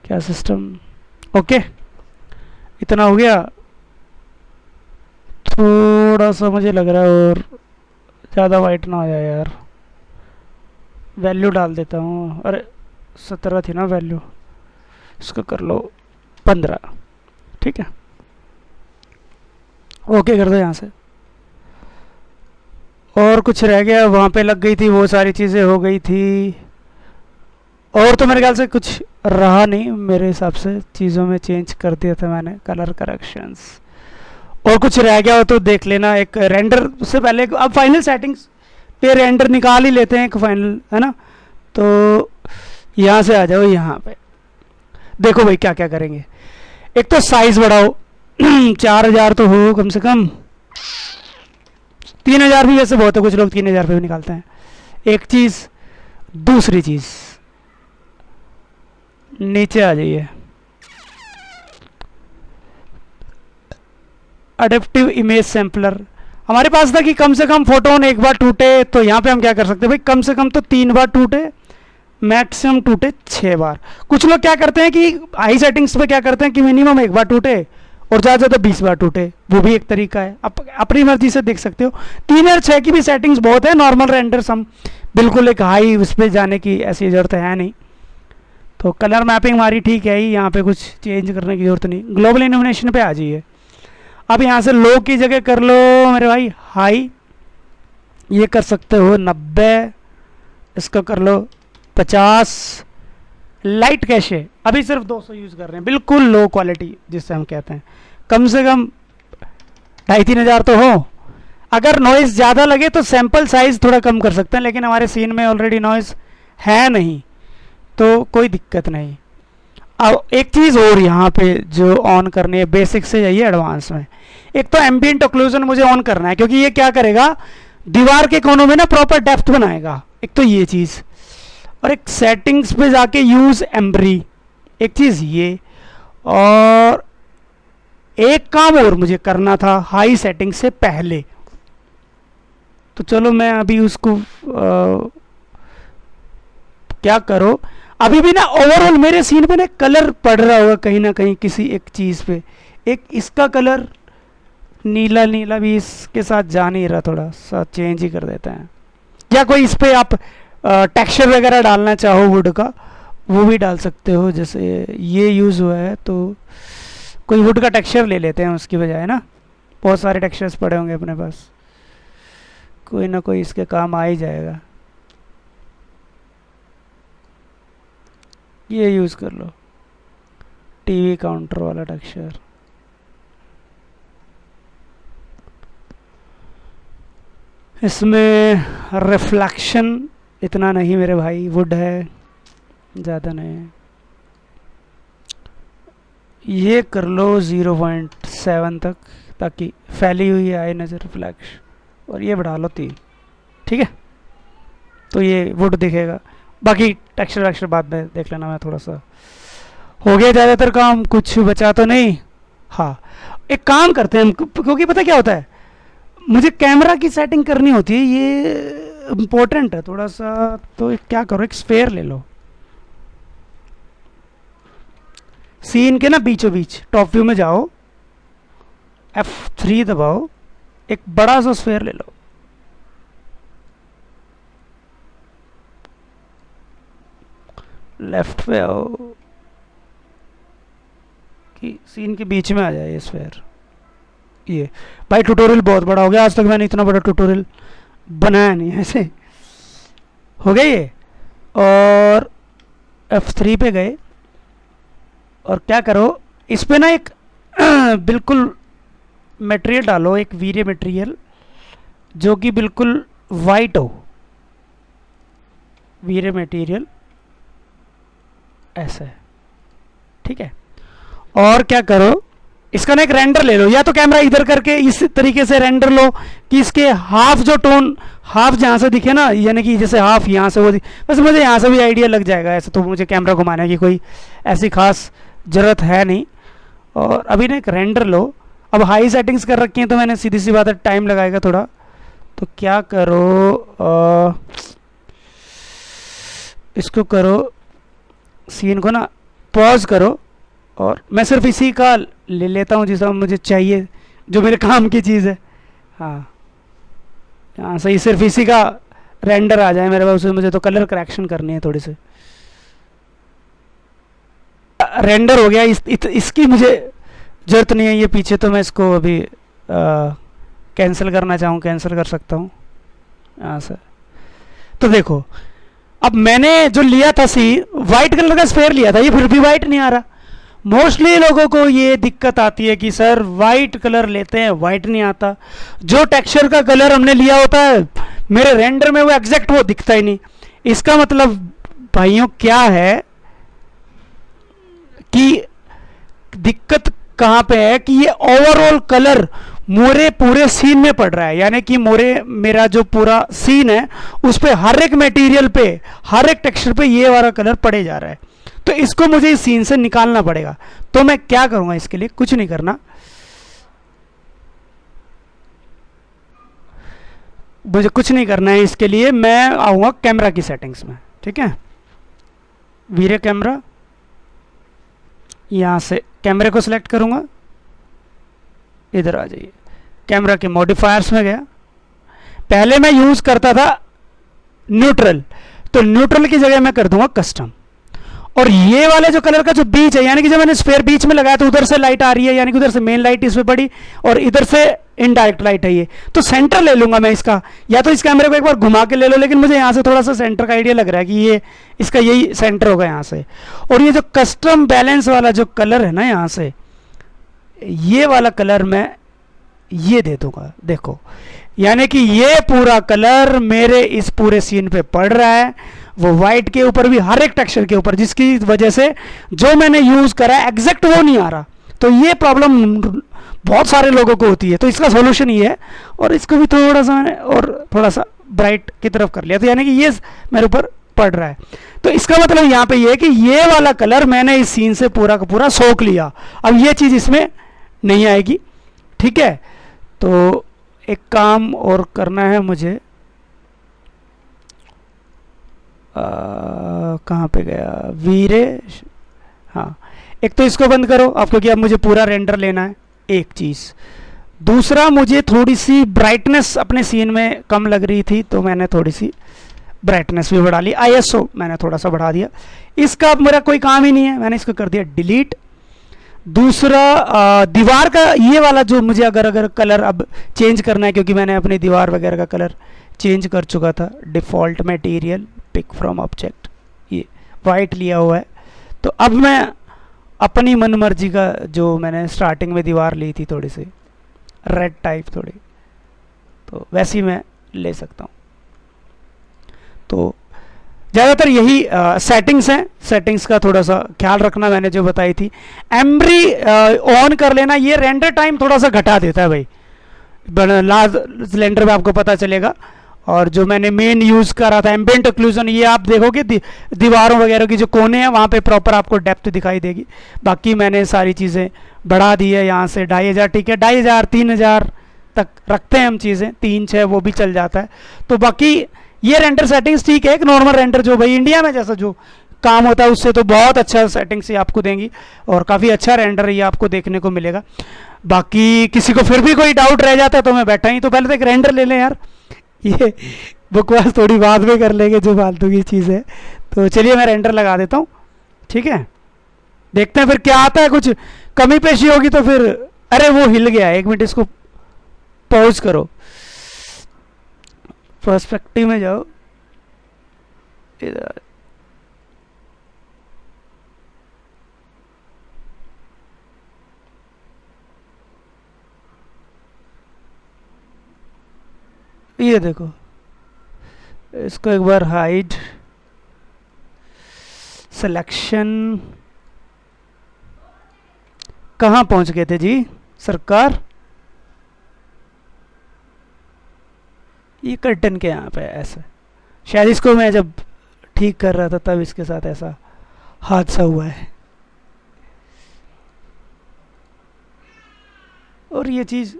क्या सिस्टम, ओके इतना हो गया। थोड़ा सा मुझे लग रहा है और ज़्यादा वाइट ना हो जाए यार, वैल्यू डाल देता हूँ। अरे 17 थी ना वैल्यू, इसको कर लो 15। ठीक है, ओके कर दो यहाँ से। और कुछ रह गया वहाँ पे लग गई थी, वो सारी चीज़ें हो गई थी। और तो मेरे ख्याल से कुछ रहा नहीं, मेरे हिसाब से चीज़ों में चेंज कर दिया था मैंने, कलर करेक्शंस। और कुछ रह गया हो तो देख लेना। एक रेंडर से पहले अब फाइनल सेटिंग्स पे रेंडर निकाल ही लेते हैं एक फाइनल, है ना। तो यहाँ से आ जाओ, यहाँ पे देखो भाई क्या क्या करेंगे। एक तो साइज बढ़ाओ 4000 तो हो कम से कम। 3000 भी वैसे बहुत है, कुछ लोग 3000 पे भी निकालते हैं। एक चीज़, दूसरी चीज़ नीचे आ जाइए, अडेप्टिव इमेज सैम्पलर। हमारे पास था कि कम से कम फोटोन एक बार टूटे, तो यहाँ पे हम क्या कर सकते हैं भाई, कम से कम तो 3 बार टूटे, मैक्सिमम टूटे 6 बार। कुछ लोग क्या करते हैं कि हाई सेटिंग्स पे क्या करते हैं कि मिनिमम एक बार टूटे और ज़्यादा ज़्यादा 20 बार टूटे, वो भी एक तरीका है। आप अपनी मर्जी से देख सकते हो। 3 और 6 की भी सेटिंग्स बहुत है। नॉर्मल रेंडर्स हम बिल्कुल एक हाई उस पर जाने की ऐसी ज़रूरत है नहीं। तो कलर मैपिंग हमारी ठीक है ही, यहाँ पे कुछ चेंज करने की ज़रूरत नहीं। ग्लोबल इल्यूमिनेशन पे आ जाइए। अब यहाँ से लो की जगह कर लो मेरे भाई हाई, ये कर सकते हो 90, इसको कर लो 50। लाइट कैशे अभी सिर्फ 200 यूज़ कर रहे हैं, बिल्कुल लो क्वालिटी जिससे हम कहते हैं। कम से कम 2500-3000 तो हो। अगर नॉइज़ ज़्यादा लगे तो सैंपल साइज़ थोड़ा कम कर सकते हैं, लेकिन हमारे सीन में ऑलरेडी नॉइज़ है नहीं तो कोई दिक्कत नहीं। अब एक चीज़ और यहाँ पे जो ऑन करनी है, बेसिक से जाइए एडवांस में। एक तो एम्बिएंट ऑक्लूजन मुझे ऑन करना है, क्योंकि ये क्या करेगा, दीवार के कोनों में ना प्रॉपर डेप्थ बनाएगा। एक तो ये चीज़, और एक सेटिंग्स पे जाके यूज़ एम्ब्री, एक चीज़ ये। और एक काम और मुझे करना था हाई सेटिंग से पहले, तो चलो मैं अभी उसको क्या करो। अभी भी ना ओवरऑल मेरे सीन पे ना कलर पड़ रहा होगा कहीं ना कहीं किसी एक चीज़ पे। एक इसका कलर नीला नीला भी इसके साथ जा नहीं रहा, थोड़ा सा चेंज ही कर देते हैं। या कोई इस पे आप टेक्सचर वगैरह डालना चाहो वुड का, वो भी डाल सकते हो। जैसे ये यूज़ हुआ है तो कोई वुड का टेक्सचर ले लेते हैं उसकी बजाय ना। बहुत सारे टेक्सचर्स पड़े होंगे अपने पास, कोई ना कोई इसके काम आ ही जाएगा। ये यूज़ कर लो, टीवी काउंटर वाला टेक्सचर। इसमें रिफ्लेक्शन इतना नहीं मेरे भाई, वुड है ज़्यादा नहीं। ये कर लो 0.7 तक, ताकि फैली हुई आए नज़र रिफ्लेक्शन। और ये बढ़ा लो 3, ठीक है। तो ये वुड दिखेगा। बाकी टेक्सचर वेक्सचर बाद में देख लेना। मैं थोड़ा सा हो गया ज़्यादातर काम, कुछ बचा तो नहीं। हाँ, एक काम करते हैं हम, क्योंकि पता क्या होता है, मुझे कैमरा की सेटिंग करनी होती है, ये इम्पोर्टेंट है थोड़ा सा। तो एक क्या करो, एक स्फेयर ले लो, सीन के ना बीचों बीच टॉप व्यू में जाओ, F3 दबाओ, एक बड़ा सा स्फेयर ले लो। लेफ्ट पे आओ कि सीन के बीच में आ जाए ये स्फेयर। ये भाई ट्यूटोरियल बहुत बड़ा हो गया, आज तक मैंने इतना बड़ा ट्यूटोरियल बनाया नहीं ऐसे। हो गया ये। और F3 पे गए और क्या करो, इस पे ना एक बिल्कुल मटेरियल डालो, एक वीरे मटेरियल जो कि बिल्कुल वाइट हो। वीरे मटेरियल ऐसा है, ठीक है। और क्या करो, इसका ना एक रेंडर ले लो, या तो कैमरा इधर करके इस तरीके से रेंडर लो कि इसके हाफ जो टोन, हाफ जहाँ से दिखे ना, यानी कि जैसे हाफ यहाँ से वो बस मुझे यहाँ से भी आइडिया लग जाएगा। ऐसे तो मुझे कैमरा घुमाने की कोई ऐसी खास ज़रूरत है नहीं। और अभी ना एक रेंडर लो। अब हाई सेटिंग्स कर रखी हैं तो मैंने सीधी सी बात है टाइम लगाएगा थोड़ा। तो क्या करो, इसको करो, सीन को ना पॉज करो, और मैं सिर्फ इसी का ले लेता हूँ जिसका मुझे चाहिए, जो मेरे काम की चीज़ है। हाँ, यहाँ से सिर्फ इसी का रेंडर आ जाए मेरे पास, उसमें मुझे तो कलर करेक्शन करनी है थोड़ी सी। रेंडर हो गया, इसकी मुझे जरूरत नहीं है, ये पीछे तो मैं इसको अभी कैंसिल करना चाहूँ कैंसिल कर सकता हूँ यहाँ से। तो देखो अब मैंने जो लिया था सी वाइट कलर का स्फेयर लिया था, ये फिर भी वाइट नहीं आ रहा। मोस्टली लोगों को ये दिक्कत आती है कि सर वाइट कलर लेते हैं वाइट नहीं आता, जो टेक्सचर का कलर हमने लिया होता है मेरे रेंडर में वो एग्जैक्ट वो दिखता ही नहीं। इसका मतलब भाइयों क्या है कि दिक्कत कहां पे है कि ये ओवरऑल कलर मोरे पूरे सीन में पड़ रहा है, यानी कि मोरे मेरा जो पूरा सीन है उस पे हर एक मटेरियल पे हर एक टेक्सचर पे ये वाला कलर पड़े जा रहा है। तो इसको मुझे इस सीन से निकालना पड़ेगा। तो मैं क्या करूंगा, इसके लिए कुछ नहीं करना, मुझे कुछ नहीं करना है। इसके लिए मैं आऊंगा कैमरा की सेटिंग्स में, ठीक है, वीरे कैमरा, यहां से कैमरे को सिलेक्ट करूंगा, इधर आ जाइए, कैमरा के मॉडिफायर्स में गया। पहले मैं यूज करता था न्यूट्रल, तो न्यूट्रल की जगह मैं कर दूंगा कस्टम। और ये वाले जो कलर का जो बीच है, यानी कि जब मैंने स्फेयर बीच में लगाया तो उधर से लाइट आ रही है, यानी कि उधर से मेन लाइट इसमें पड़ी और इधर से इनडायरेक्ट लाइट है ये, तो सेंटर ले लूंगा मैं इसका, या तो इस कैमरे को एक बार घुमा के ले लो, लेकिन मुझे यहां से थोड़ा सा सेंटर का आइडिया लग रहा है कि ये इसका यही सेंटर होगा यहां से। और ये जो कस्टम बैलेंस वाला जो कलर है ना, यहां से ये वाला कलर मैं ये दे दूंगा, देखो, यानी कि ये पूरा कलर मेरे इस पूरे सीन पे पड़ रहा है, वो वाइट के ऊपर भी हर एक टेक्सचर के ऊपर, जिसकी वजह से जो मैंने यूज करा है एग्जैक्ट वो नहीं आ रहा। तो ये प्रॉब्लम बहुत सारे लोगों को होती है, तो इसका सॉल्यूशन ये है। और इसको भी थोड़ा सा मैंने और थोड़ा सा ब्राइट की तरफ कर लिया, तो यानी कि ये मेरे ऊपर पड़ रहा है। तो इसका मतलब यहाँ पे ये है कि ये वाला कलर मैंने इस सीन से पूरा का पूरा सोख लिया, अब ये चीज इसमें नहीं आएगी, ठीक है। तो एक काम और करना है मुझे, कहाँ पे गया वीरे, हाँ, एक तो इसको बंद करो आप, क्योंकि अब मुझे पूरा रेंडर लेना है, एक चीज़। दूसरा, मुझे थोड़ी सी ब्राइटनेस अपने सीन में कम लग रही थी, तो मैंने थोड़ी सी ब्राइटनेस भी बढ़ा ली, आईएसओ मैंने थोड़ा सा बढ़ा दिया। इसका अब मेरा कोई काम ही नहीं है, मैंने इसको कर दिया डिलीट। दूसरा, दीवार का ये वाला जो मुझे अगर कलर अब चेंज करना है, क्योंकि मैंने अपनी दीवार वगैरह का कलर चेंज कर चुका था, default material pick from object, ये वाइट लिया हुआ है। तो अब मैं अपनी मन मर्जी का, जो मैंने स्टार्टिंग में दीवार ली थी थोड़ी सी रेड टाइप थोड़ी, तो वैसी मैं ले सकता हूँ। तो ज़्यादातर यही सेटिंग्स हैं, सेटिंग्स का थोड़ा सा ख्याल रखना, मैंने जो बताई थी। एम्ब्री ऑन कर लेना, ये रेंडर टाइम थोड़ा सा घटा देता है भाई, लास्ट सिलेंडर में आपको पता चलेगा। और जो मैंने मेन यूज़ करा था एम्बिएंट ओक्लूजन, ये आप देखोगे दीवारों वगैरह की जो कोने हैं वहाँ पे प्रॉपर आपको डेप्थ दिखाई देगी। बाकी मैंने सारी चीज़ें बढ़ा दी है यहाँ से 2500, ठीक है, 2500 3000 तक रखते हैं हम चीज़ें, 3-6 वो भी चल जाता है। तो बाकी ये रेंडर सेटिंग्स ठीक है, एक नॉर्मल रेंडर जो भाई इंडिया में जैसा जो काम होता है उससे तो बहुत अच्छा सेटिंग्स ये आपको देंगी, और काफ़ी अच्छा रेंडर ये आपको देखने को मिलेगा। बाकी किसी को फिर भी कोई डाउट रह जाता है तो मैं बैठा ही, तो पहले तो एक रेंडर ले लें यार, ये बकवास थोड़ी बाद में कर लेंगे जो फालतू की चीज़ है। तो चलिए मैं रेंडर लगा देता हूँ, ठीक है, देखते हैं फिर क्या आता है। कुछ कमी पेशी होगी तो फिर, अरे वो हिल गया, एक मिनट इसको पॉज करो, पर्सपेक्टिव में जाओ, इधर ये देखो, इसको एक बार हाइड, सिलेक्शन, कहाँ पहुंच गए थे जी सरकार, ये कर्टन के यहाँ पे ऐसा, शायद इसको मैं जब ठीक कर रहा था तब इसके साथ ऐसा हादसा हुआ है। और ये चीज़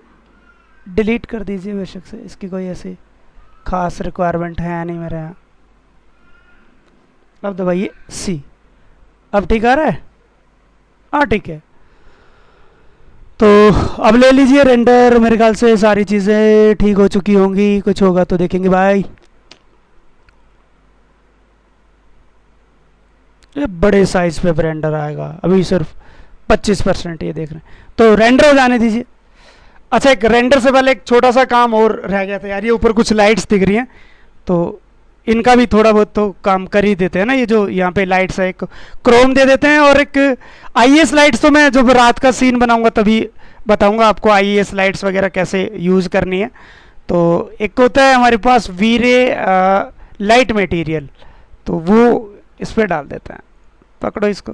डिलीट कर दीजिए बेशक से, इसकी कोई ऐसी खास रिक्वायरमेंट है नहीं मेरे यहाँ। अब दबाइए सी, अब ठीक आ रहा है, हाँ ठीक है। तो अब ले लीजिए रेंडर, मेरे ख्याल से सारी चीज़ें ठीक हो चुकी होंगी, कुछ होगा तो देखेंगे। बाय। ये बड़े साइज पे रेंडर आएगा, अभी सिर्फ 25% ये देख रहे हैं, तो रेंडर हो जाने दीजिए। अच्छा, एक रेंडर से पहले एक छोटा सा काम और रह गया था यार, ये ऊपर कुछ लाइट्स दिख रही हैं, तो इनका भी थोड़ा बहुत तो काम कर ही देते हैं ना। ये जो यहाँ पे लाइट्स है, एक क्रोम दे देते हैं, और एक आईएस लाइट्स तो मैं जब रात का सीन बनाऊंगा तभी बताऊंगा आपको आईएस लाइट्स वगैरह कैसे यूज़ करनी है। तो एक होता है हमारे पास वीरे लाइट मटेरियल, तो वो इस पर डाल देते हैं। पकड़ो इसको,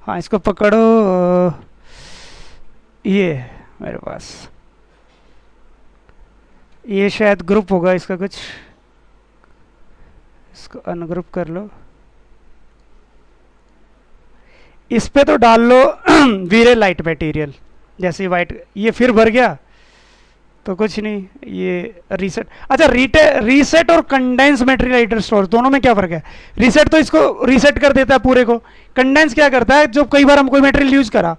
हाँ इसको पकड़ो, ये मेरे पास ये शायद ग्रुप होगा इसका कुछ, इसको अनग्रुप कर लो, इस पे तो डाल लो वीरे लाइट मटेरियल। जैसे ही वाइट ये फिर भर गया तो कुछ नहीं, ये रीसेट। अच्छा, रीसेट और कंडेंस मटेरियल लाइटर स्टोर दोनों में क्या फर्क है? रीसेट तो इसको रीसेट कर देता है पूरे को, कंडेंस क्या करता है, जो कई बार हम कोई मटेरियल यूज करा,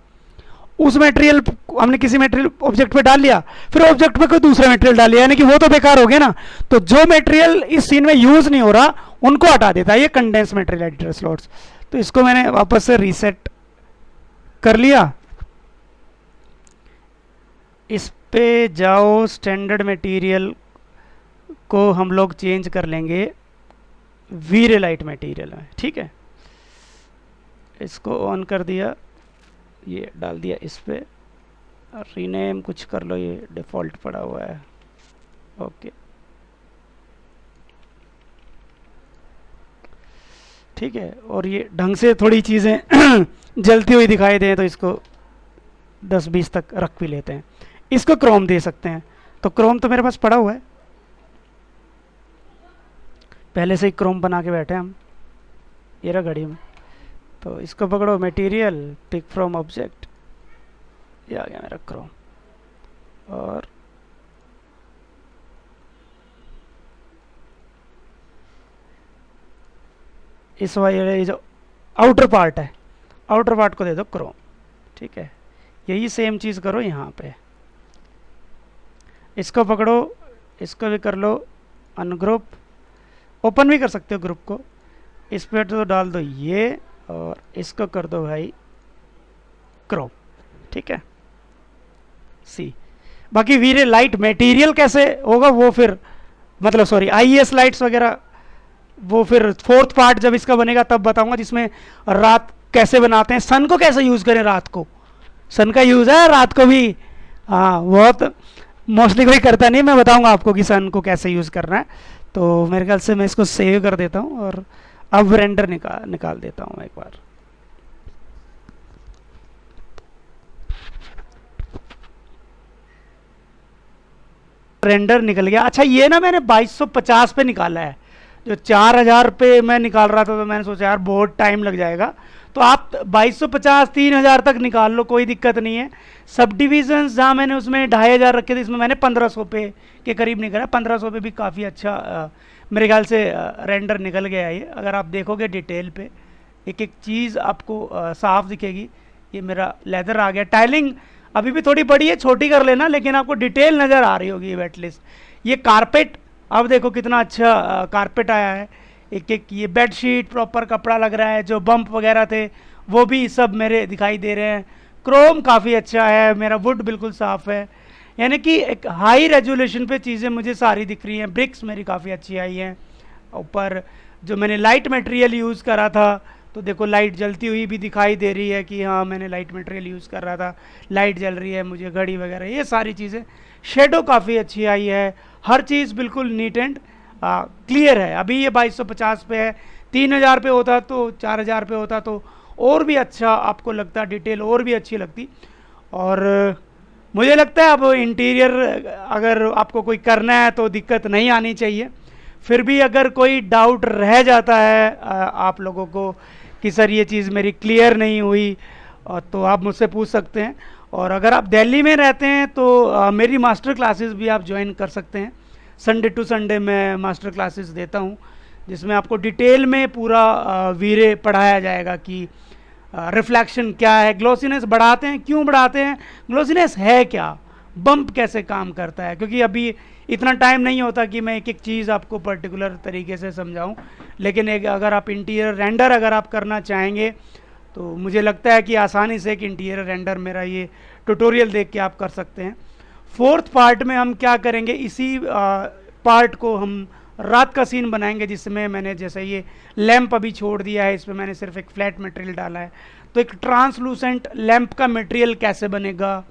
उस मटेरियल हमने किसी मटेरियल ऑब्जेक्ट पे डाल लिया, फिर ऑब्जेक्ट पे कोई दूसरा मटेरियल डाल लिया, यानी कि वो तो बेकार हो गया ना। तो जो मटेरियल इस सीन में यूज नहीं हो रहा उनको हटा देता है ये कंडेंस मटेरियल एडिटर स्लॉट्स। तो इसको मैंने वापस से रीसेट कर लिया। इस पे जाओ, स्टैंडर्ड मटेरियल को हम लोग चेंज कर लेंगे वीरे लाइट मटेरियल में, ठीक है। इसको ऑन कर दिया, ये डाल दिया इस पे, रीनेम कुछ कर लो, ये डिफ़ॉल्ट पड़ा हुआ है, ओके ठीक है। और ये ढंग से थोड़ी चीज़ें जलती हुई दिखाई दें तो इसको 10-20 तक रख भी लेते हैं। इसको क्रोम दे सकते हैं, तो क्रोम तो मेरे पास पड़ा हुआ है, पहले से ही क्रोम बना के बैठे हम, ये रहा घड़ी में। तो इसको पकड़ो, मटेरियल पिक फ्रॉम ऑब्जेक्ट, ये आ गया मेरा क्रोम। और इस वाले जो आउटर पार्ट है, आउटर पार्ट को दे दो क्रोम, ठीक है। यही सेम चीज़ करो यहाँ पे, इसको पकड़ो, इसको भी कर लो अनग्रुप, ओपन भी कर सकते हो ग्रुप को, इस पे तो डाल दो ये, और इसको कर दो भाई क्रोम, ठीक है। सी बाकी वीरे लाइट मटेरियल कैसे होगा वो फिर, मतलब सॉरी आईएस लाइट्स वगैरह, वो फिर फोर्थ पार्ट जब इसका बनेगा तब बताऊंगा, जिसमें रात कैसे बनाते हैं, सन को कैसे यूज़ करें, रात को सन का यूज़ है, रात को भी हाँ बहुत मोस्टली कोई करता नहीं, मैं बताऊंगा आपको कि सन को कैसे यूज़ करना है। तो मेरे ख्याल से मैं इसको सेव कर देता हूँ, और अब रेंडर निकाल देता हूँ एक बार। रेंडर निकल गया। अच्छा, ये ना मैंने 2250 पे निकाला है, जो 4000 पे मैं निकाल रहा था, तो मैंने सोचा यार बहुत टाइम लग जाएगा, तो आप 2250 3000 तक निकाल लो, कोई दिक्कत नहीं है। सब डिविजन्स जहाँ मैंने उसमें 2500 रखे थे, इसमें मैंने 1500 पे के करीब निकाला, 1500 पे भी काफ़ी अच्छा मेरे ख्याल से रेंडर निकल गया ये। अगर आप देखोगे डिटेल पे एक एक चीज़ आपको साफ दिखेगी। ये मेरा लेदर आ गया, टाइलिंग अभी भी थोड़ी बड़ी है, छोटी कर लेना, लेकिन आपको डिटेल नज़र आ रही होगी ये वेट लिस्ट। ये कारपेट, अब देखो कितना अच्छा कारपेट आया है, एक एक ये बेडशीट प्रॉपर कपड़ा लग रहा है, जो बम्प वगैरह थे वो भी सब मेरे दिखाई दे रहे हैं। क्रोम काफ़ी अच्छा है, मेरा वुड बिल्कुल साफ़ है, यानी कि एक हाई रेजोल्यूशन पे चीज़ें मुझे सारी दिख रही हैं। ब्रिक्स मेरी काफ़ी अच्छी आई हैं। ऊपर जो मैंने लाइट मटेरियल यूज़ करा था, तो देखो लाइट जलती हुई भी दिखाई दे रही है कि हाँ मैंने लाइट मटेरियल यूज़ कर रहा था, लाइट जल रही है मुझे, घड़ी वगैरह ये सारी चीज़ें। शेडो काफ़ी अच्छी आई है, हर चीज़ बिल्कुल नीट एंड क्लियर है। अभी ये 2250 पे है, 3000 पे होता तो 4000 पे होता तो और भी अच्छा आपको लगता, डिटेल और भी अच्छी लगती। और मुझे लगता है अब इंटीरियर अगर आपको कोई करना है तो दिक्कत नहीं आनी चाहिए। फिर भी अगर कोई डाउट रह जाता है आप लोगों को कि सर ये चीज़ मेरी क्लियर नहीं हुई, तो आप मुझसे पूछ सकते हैं। और अगर आप दिल्ली में रहते हैं तो मेरी मास्टर क्लासेस भी आप ज्वाइन कर सकते हैं। संडे टू संडे मैं मास्टर क्लासेस देता हूँ, जिसमें आपको डिटेल में पूरा वीरे पढ़ाया जाएगा कि रिफ्लेक्शन क्या है, ग्लोसीनेस बढ़ाते हैं क्यों बढ़ाते हैं, ग्लोसीनेस है क्या, बम्प कैसे काम करता है, क्योंकि अभी इतना टाइम नहीं होता कि मैं एक एक चीज़ आपको पर्टिकुलर तरीके से समझाऊं। लेकिन एक अगर आप इंटीरियर रेंडर अगर आप करना चाहेंगे तो मुझे लगता है कि आसानी से एक इंटीरियर रेंडर मेरा ये ट्यूटोरियल देख के आप कर सकते हैं। फोर्थ पार्ट में हम क्या करेंगे, इसी पार्ट को हम रात का सीन बनाएंगे, जिसमें मैंने जैसे ये लैंप अभी छोड़ दिया है, इसमें मैंने सिर्फ एक फ्लैट मटेरियल डाला है, तो एक ट्रांसलूसेंट लैंप का मटेरियल कैसे बनेगा।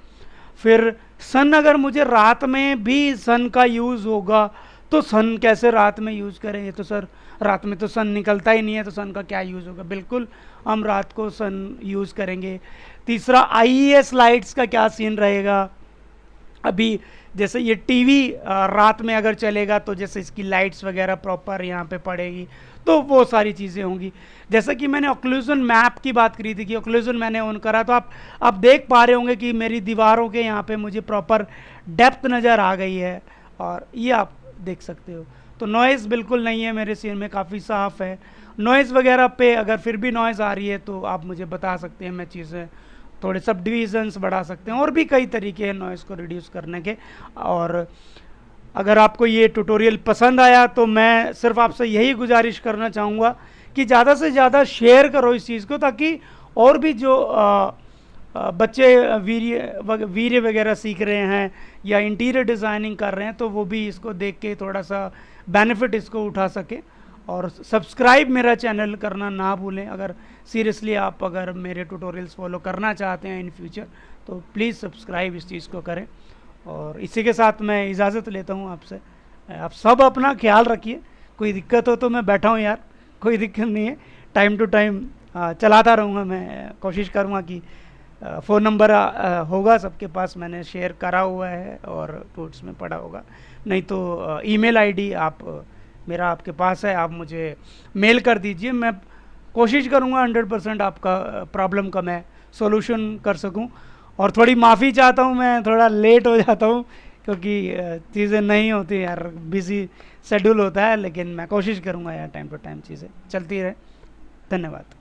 फिर सन, अगर मुझे रात में भी सन का यूज़ होगा तो सन कैसे रात में यूज़ करें, ये तो सर रात में तो सन निकलता ही नहीं है, तो सन का क्या यूज़ होगा। बिल्कुल हम रात को सन यूज़ करेंगे। तीसरा, आईईएस लाइट्स का क्या सीन रहेगा। अभी जैसे ये टीवी रात में अगर चलेगा तो जैसे इसकी लाइट्स वगैरह प्रॉपर यहाँ पे पड़ेगी, तो वो सारी चीज़ें होंगी। जैसे कि मैंने ऑक्लूजन मैप की बात करी थी कि ऑक्लूजन मैंने ऑन करा, तो आप देख पा रहे होंगे कि मेरी दीवारों के यहाँ पे मुझे प्रॉपर डेप्थ नज़र आ गई है, और ये आप देख सकते हो। तो नॉइज़ बिल्कुल नहीं है मेरे सीन में, काफ़ी साफ़ है। नॉइज़ वगैरह पे अगर फिर भी नॉइज़ आ रही है तो आप मुझे बता सकते हैं, मैं चीज़ें थोड़े सब डिविजन्स बढ़ा सकते हैं, और भी कई तरीके हैं नॉइज़ को रिड्यूस करने के। और अगर आपको ये ट्यूटोरियल पसंद आया तो मैं सिर्फ आपसे यही गुजारिश करना चाहूँगा कि ज़्यादा से ज़्यादा शेयर करो इस चीज़ को, ताकि और भी जो बच्चे वीर्य वगैरह सीख रहे हैं या इंटीरियर डिज़ाइनिंग कर रहे हैं, तो वो भी इसको देख के थोड़ा सा बेनिफिट इसको उठा सके। और सब्सक्राइब मेरा चैनल करना ना भूलें। अगर सीरियसली आप अगर मेरे ट्यूटोरियल्स फॉलो करना चाहते हैं इन फ्यूचर, तो प्लीज़ सब्सक्राइब इस चीज़ को करें। और इसी के साथ मैं इजाज़त लेता हूँ आपसे। आप सब अपना ख्याल रखिए। कोई दिक्कत हो तो मैं बैठा हूँ यार, कोई दिक्कत नहीं है। टाइम टू टाइम चलाता रहूँगा, मैं कोशिश करूँगा कि फ़ोन नंबर होगा सबके पास, मैंने शेयर करा हुआ है और नोट्स में पड़ा होगा। नहीं तो ईमेल आईडी मेरा आपके पास है, आप मुझे मेल कर दीजिए। मैं कोशिश करूँगा 100% आपका प्रॉब्लम का मैं सोल्यूशन कर सकूँ। और थोड़ी माफ़ी चाहता हूँ, मैं थोड़ा लेट हो जाता हूँ क्योंकि चीज़ें नहीं होती यार, बिज़ी शेड्यूल होता है। लेकिन मैं कोशिश करूँगा यार टाइम टू टाइम चीज़ें चलती रहे। धन्यवाद।